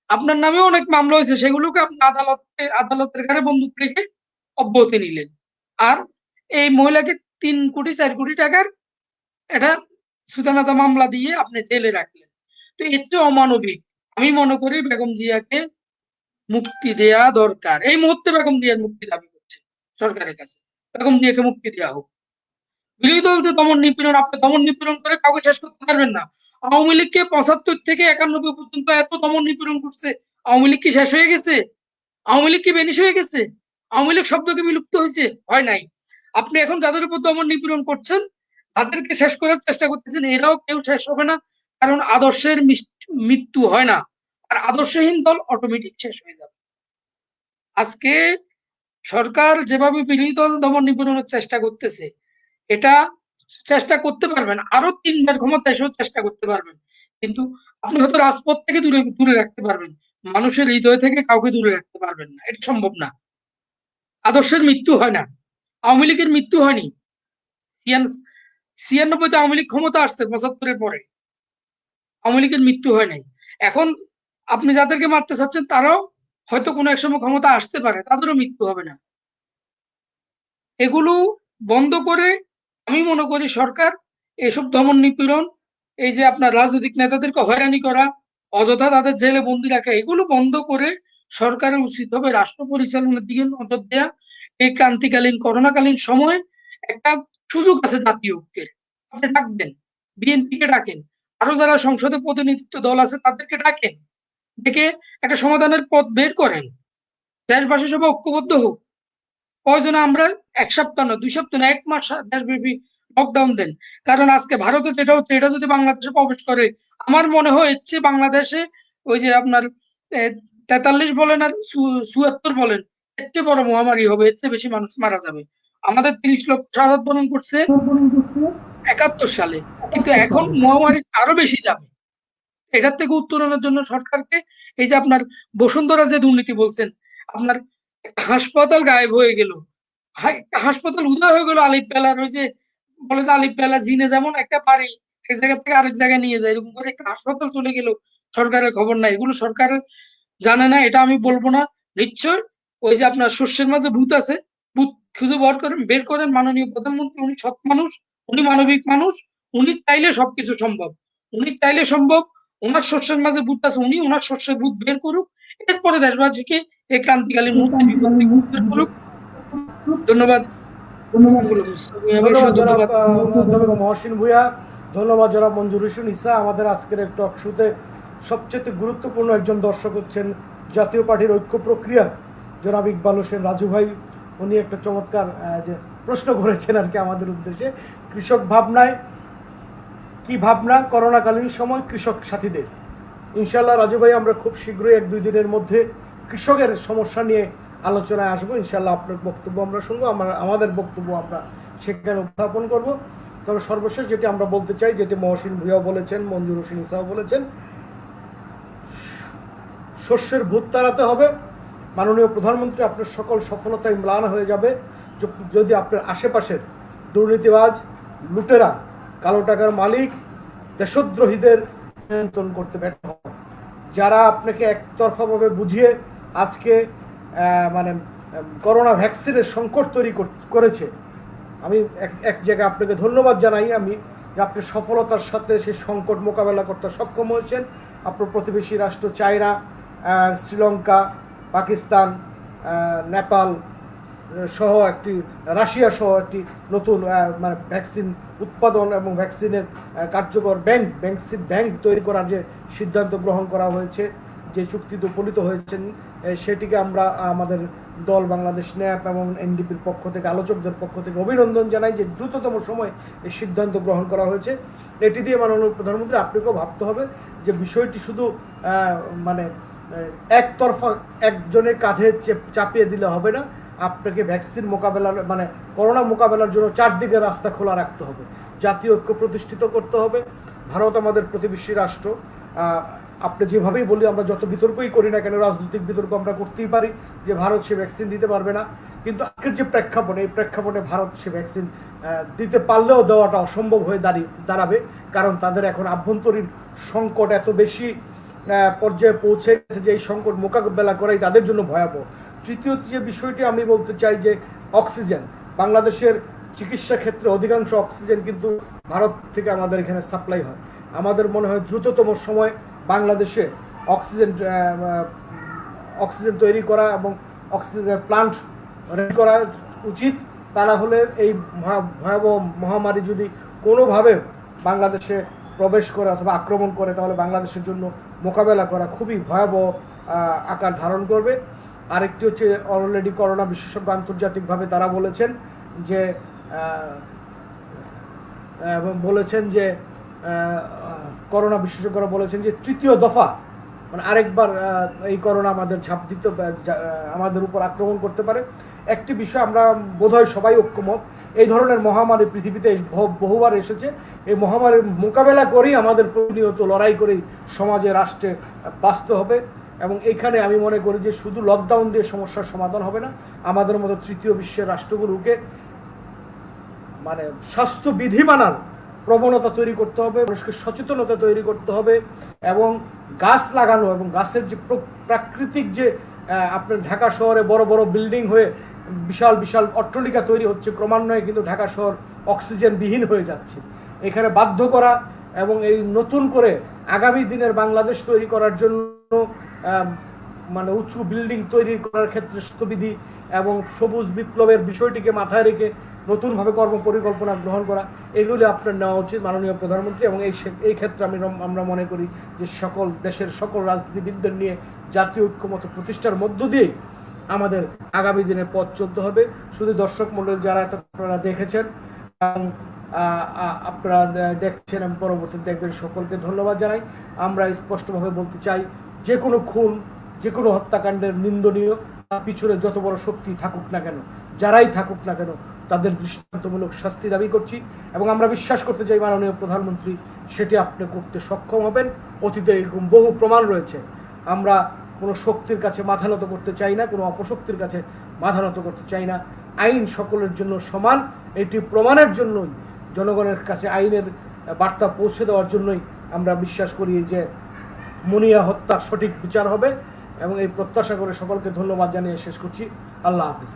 Speaker 3: আপনার নামেও অনেক মামলা হয়েছে, সেগুলোকে আপনি আদালতের ঘাড়ে বন্দুক রেখে অব্যাহতি নিলেন। আর এই মহিলাকে 3 কোটি 4 কোটি টাকার একটা সুতানাথা মামলা দিয়ে আপনি জেলে রাখলেন। তো এর চেয়ে অমানবিক আমি মনে করি বেগম জিয়াকে মুক্তি দেয়া দরকার। এই মুহূর্তে বেগম জিয়ার মুক্তি দাবি করছে সরকারের কাছে, বেগম জিয়াকে মুক্তি দেওয়া হোক। বিরোধী দল যে দমন নিপীড়ন, আপনি দমন নিপীড়ন করে কাউকে শেষ করতে পারবেন না। আওয়ামী লীগকে ৭৫ থেকে ৯১ পর্যন্ত এত দমন নিপীড়ন করছে, আওয়ামী লীগ কি শেষ হয়ে গেছে? আওয়ামী লীগ কি বেনিশ হয়ে গেছে? আওয়ামী লীগ শব্দ কি বিলুপ্ত হয়েছে? হয় নাই। আপনি এখন যাদের উপর দমন নিপীড়ন করছেন, যাদেরকে শেষ করার চেষ্টা করতেছেন, এরাও কেউ শেষ হবে না। কারণ আদর্শের মৃত্যু হয় না, আর আদর্শহীন দল অটোমেটিক শেষ হয়ে যাবে। আজকে সরকার যেভাবে বিরোধী দল দমন নিপীড়নের চেষ্টা করতেছে, এটা চেষ্টা করতে পারবেন, আরো ৩বার ক্ষমতা এসেও চেষ্টা করতে পারবেন, কিন্তু আপনি হয়তো রাজপথ থেকে দূরে দূরে রাখতে পারবেন, মানুষের হৃদয় থেকে কাউকে দূরে রাখতে পারবেন না। এটা সম্ভব না। আদর্শের মৃত্যু হয় না, আওয়ামী লীগের মৃত্যু হয়নি। ৯৬-তে আওয়ামী লীগ ক্ষমতা আসছে, ৭৫-এর পরে আওয়ামী লীগের মৃত্যু হয় নাই। এখন আপনি যাদেরকে মারতে চাচ্ছেন তারাও হয়তো কোনো এক সময় ক্ষমতা আসতে পারে, তাদেরও মৃত্যু হবে না। এগুলো বন্ধ করে আমি মনে করি সরকার এসব দমন নিপীড়ন, এই যে আপনার রাজনৈতিক নেতাদেরকে হয়রানি করা, অযথা তাদের জেলে বন্দি রাখা, এগুলো বন্ধ করে সরকারের উচিত হবে রাষ্ট্র পরিচালনার দিকে নজর দেয়া। এই ক্রান্তিকালীন করোনাকালীন সময়ে একটা সুযোগ আছে জাতীয় ঐক্যের, আপনি ডাকবেন, বিএনপিকে ডাকেন, আরো যারা সংসদে প্রতিনিধিত্ব দল আছে তাদেরকে ডাকেন, ডেকে একটা সমাধানের পথ বের করেন। দেশবাসী সবাই ঐক্যবদ্ধ হোক। প্রয়োজনে আমরা ১ সপ্তাহ না ২ সপ্তাহ না ১ মাস দেশব্যাপী লকডাউন দেন। কারণ আজকে ভারতে যেটা হচ্ছে, এটা যদি বাংলাদেশে প্রবেশ করে, আমার মনে হয় এর চেয়ে বাংলাদেশে ওই যে আপনার ৪৩ বলেন আর ৭৪ বলেন, এর চেয়ে বড় মহামারী হবে, এর চেয়ে বেশি মানুষ মারা যাবে। আমাদের ৩০ লক্ষ শাহাদাত বরণ করছে ৭১ সালে, কিন্তু এখন মহামারী আরো বেশি যাবে। এটার থেকে উত্তরণের জন্য সরকারকে, এই যে আপনার বসুন্ধরা যে দুর্নীতি বলছেন, আপনার হাসপাতাল গায়েব হয়ে গেল, হাসপাতাল উদয় হয়ে গেল আলিফ বেলার, ওই যে বলে যে আলিফ বেলা জিনে যেমন একটা বাড়ি এক জায়গা থেকে আরেক জায়গায় নিয়ে যায়, এরকম করে একটা হাসপাতাল চলে গেল, সরকারের খবর নাই। এগুলো সরকারের জানে না, এটা আমি বলবো না। নিশ্চয় ওই যে আপনার শস্যের মাঝে ভূত আছে, ভূত খুঁজে বের করেন। মাননীয় প্রধানমন্ত্রী উনি সৎ মানুষ, উনি মানবিক মানুষ, উনি চাইলে সবকিছু সম্ভব, উনি চাইলে সম্ভব। ওনার শস্যের মাঝে ভূত আছে, উনি ওনার শস্যের ভূত বের করুক, এরপরে দেশবাসীকে এই ক্রান্তিকালীন মুহূর্তে বিপদ থেকে উদ্ধার করুক। ধন্যবাদ।
Speaker 1: ধন্যবাদ জনাব অধ্যাপক মহসিন ভূঁইয়া, ধন্যবাদ জনাব মঞ্জুর হোসেন ইসা। আমাদের আজকের এই টক শোতে সবচেয়ে গুরুত্বপূর্ণ একজন দর্শক হচ্ছেন জাতীয় পার্টির ঐক্য প্রক্রিয়া জনাব ইকবাল হোসেন রাজু ভাই। উনি একটা চমৎকার যে প্রশ্ন করেছেন আর কি আমাদের উদ্দেশ্যে, কৃষক ভাবনায় কি ভাবনা করোনাকালীন সময় কৃষক সাথীদের। ইনশাল্লাহ রাজু ভাই, আমরা খুব শীঘ্রই ১-২ দিনের মধ্যে কৃষকের সমস্যা নিয়ে আলোচনায় আসবো। ইনশাল্লাহ আপনার বক্তব্য আমরা শুনবো, আমাদের বক্তব্য আমরা সেখানে উত্থাপন করব। তবে সর্বশেষ যেটি আমরা বলতে চাই, যেটি মহসিন ভূঁইয়াও বলেছেন, মঞ্জুর হোসেন ইসাও বলেছেন, শস্যের ভূত তাড়াতে হবে। মাননীয় প্রধানমন্ত্রী, আপনার সকল সফলতায় ম্লান হয়ে যাবে যদি আপনার আশেপাশের দুর্নীতিবাজ, লুটেরা, কালো টাকার মালিক, দেশদ্রোহীদের নিয়ন্ত্রণ করতে ব্যর্থ হবে। যারা আপনাকে একতরফাভাবে বুঝিয়ে আজকে মানে করোনা ভ্যাকসিনের সংকট তৈরি করেছে, আমি এক জায়গায় আপনাকে ধন্যবাদ জানাই আমি, যে আপনি সফলতার সাথে সেই সংকট মোকাবেলা করতে সক্ষম হয়েছেন। আপনার প্রতিবেশী রাষ্ট্র চায়না, শ্রীলঙ্কা, পাকিস্তান, নেপাল সহ একটি, রাশিয়া সহ একটি নতুন মানে ভ্যাকসিন উৎপাদন এবং ভ্যাকসিনের কার্যকর ব্যাংক তৈরি করার যে সিদ্ধান্ত গ্রহণ করা হয়েছে, যে চুক্তিতে উপনীত হয়েছেন, সেটিকে আমরা আমাদের দল বাংলাদেশ ন্যাপ এবং এনডিপির পক্ষ থেকে, আলোচকদের পক্ষ থেকে অভিনন্দন জানাই যে দ্রুততম সময় এই সিদ্ধান্ত গ্রহণ করা হয়েছে। এটি দিয়ে মাননীয় প্রধানমন্ত্রী আপনাকেও ভাবতে হবে যে বিষয়টি শুধু মানে একতরফা একজনের কাঁধে চাপিয়ে দিলে হবে না, আপনাকে ভ্যাকসিন মোকাবেলার মানে করোনা মোকাবেলার জন্য চারদিকে রাস্তা খোলা রাখতে হবে, জাতীয় ঐক্য প্রতিষ্ঠিত করতে হবে। ভারত আমাদের প্রতিবেশী রাষ্ট্র, আপনি যেভাবেই বলি, আমরা যত বিতর্কই করি না কেন, রাজনৈতিক বিতর্ক আমরা করতেই পারি যে ভারত সে ভ্যাকসিন দিতে পারবে না, কিন্তু আজকের যে প্রেক্ষাপটে, এই প্রেক্ষাপটে ভারত সে ভ্যাকসিন দিতে পারলেও দেওয়াটা অসম্ভব হয়ে দাঁড়াবে, কারণ তাদের এখন আভ্যন্তরীণ সংকট এত বেশি পর্যায়ে পৌঁছে গেছে যে এই সংকট মোকাবেলা করাই তাদের জন্য ভয়াবহ। তৃতীয় যে বিষয়টি আমি বলতে চাই যে অক্সিজেন, বাংলাদেশের চিকিৎসা ক্ষেত্রে অধিকাংশ অক্সিজেন কিন্তু ভারত থেকে আমাদের এখানে সাপ্লাই হয়। আমাদের মনে হয় দ্রুততম সময় বাংলাদেশে অক্সিজেন তৈরি করা এবং অক্সিজেন প্লান্ট রেডি করা উচিত, তা না হলে এই ভয়াবহ মহামারী যদি কোনোভাবে বাংলাদেশে প্রবেশ করে অথবা আক্রমণ করে, তাহলে বাংলাদেশের জন্য মোকাবেলা করা খুবই ভয়াবহ আকার ধারণ করবে। আরেকটি হচ্ছে, অলরেডি করোনা বিশেষজ্ঞ আন্তর্জাতিকভাবে তারা বলেছেন যে করোনা বিশেষজ্ঞরা বলেছেন যে তৃতীয় দফা, মানে আরেকবার এই করোনা আমাদের ঝাঁপ দিতে, আমাদের উপর আক্রমণ করতে পারে। একটি বিষয় আমরা বোধহয় সবাই ঐক্যমত, এই ধরনের মহামারী পৃথিবীতে বহুবার এসেছে। এই মহামারীর মোকাবেলা করেই আমাদের প্রতিনিয়ত লড়াই করেই সমাজে, রাষ্ট্রে বাঁচতে হবে। এবং এখানে আমি মনে করি যে শুধু লকডাউন দিয়ে সমস্যার সমাধান হবে না, আমাদের মতো তৃতীয় বিশ্বের রাষ্ট্রগুলোকে মানে স্বাস্থ্যবিধি মানার প্রবণতা তৈরি করতে হবে, মানুষকে সচেতনতা তৈরি করতে হবে, এবং গাছ লাগানো এবং গাছের যে প্রাকৃতিক যে আপনার ঢাকা শহরে বড় বড় বিল্ডিং হয়ে বিশাল বিশাল অট্টালিকা তৈরি হচ্ছে ক্রমান্বয়ে, কিন্তু ঢাকা শহর অক্সিজেন বিহীন হয়ে যাচ্ছে। এখানে বাধ্য করা এবং এই নতুন করে আগামী দিনের বাংলাদেশ তৈরি করার জন্য মানে উঁচু বিল্ডিং তৈরি করার ক্ষেত্রে স্বাস্থ্যবিধি এবং সবুজ বিপ্লবের বিষয়টিকে মাথায় রেখে নতুনভাবে কর্ম পরিকল্পনা গ্রহণ করা, এগুলি আপনার নেওয়া উচিত মাননীয় প্রধানমন্ত্রী। এবং এই ক্ষেত্রে আমরা মনে করি যে সকল দেশের সকল রাজনীতিবিদদের নিয়ে জাতীয় ঐক্যমত্য প্রতিষ্ঠার মধ্য দিয়েই আমাদের আগামী দিনে পথ চলতে হবে। শুধু দর্শক মণ্ডল যারা আপনারা দেখেছেন এবং আপনারা দেখছেন এবং পরবর্তীতে দেখবেন, সকলকে ধন্যবাদ জানাই। আমরা স্পষ্টভাবে বলতে চাই, যে কোনো খুন, যে কোনো হত্যাকাণ্ডের নিন্দনীয়, তার পিছনে যত বড় শক্তি থাকুক না কেন, যারাই থাকুক না কেন, তাদের দৃষ্টান্তমূলক শাস্তি দাবি করছি। এবং আমরা বিশ্বাস করতে চাই মাননীয় প্রধানমন্ত্রী সেটি আপনি করতে সক্ষম হবেন। অতীতে এরকম বহু প্রমাণ রয়েছে। আমরা কোনো শক্তির কাছে মাথা নত করতে চাই না, কোনো অপশক্তির কাছে মাথা নত করতে চাই না। আইন সকলের জন্য সমান, এটি প্রমাণের জন্যই, জনগণের কাছে আইনের বার্তা পৌঁছে দেওয়ার জন্যই আমরা বিশ্বাস করি যে মুনিয়া হত্যা সঠিক বিচার হবে। এবং এই প্রত্যাশা করে সকলকে ধন্যবাদ জানিয়ে শেষ করছি। আল্লাহ হাফেজ।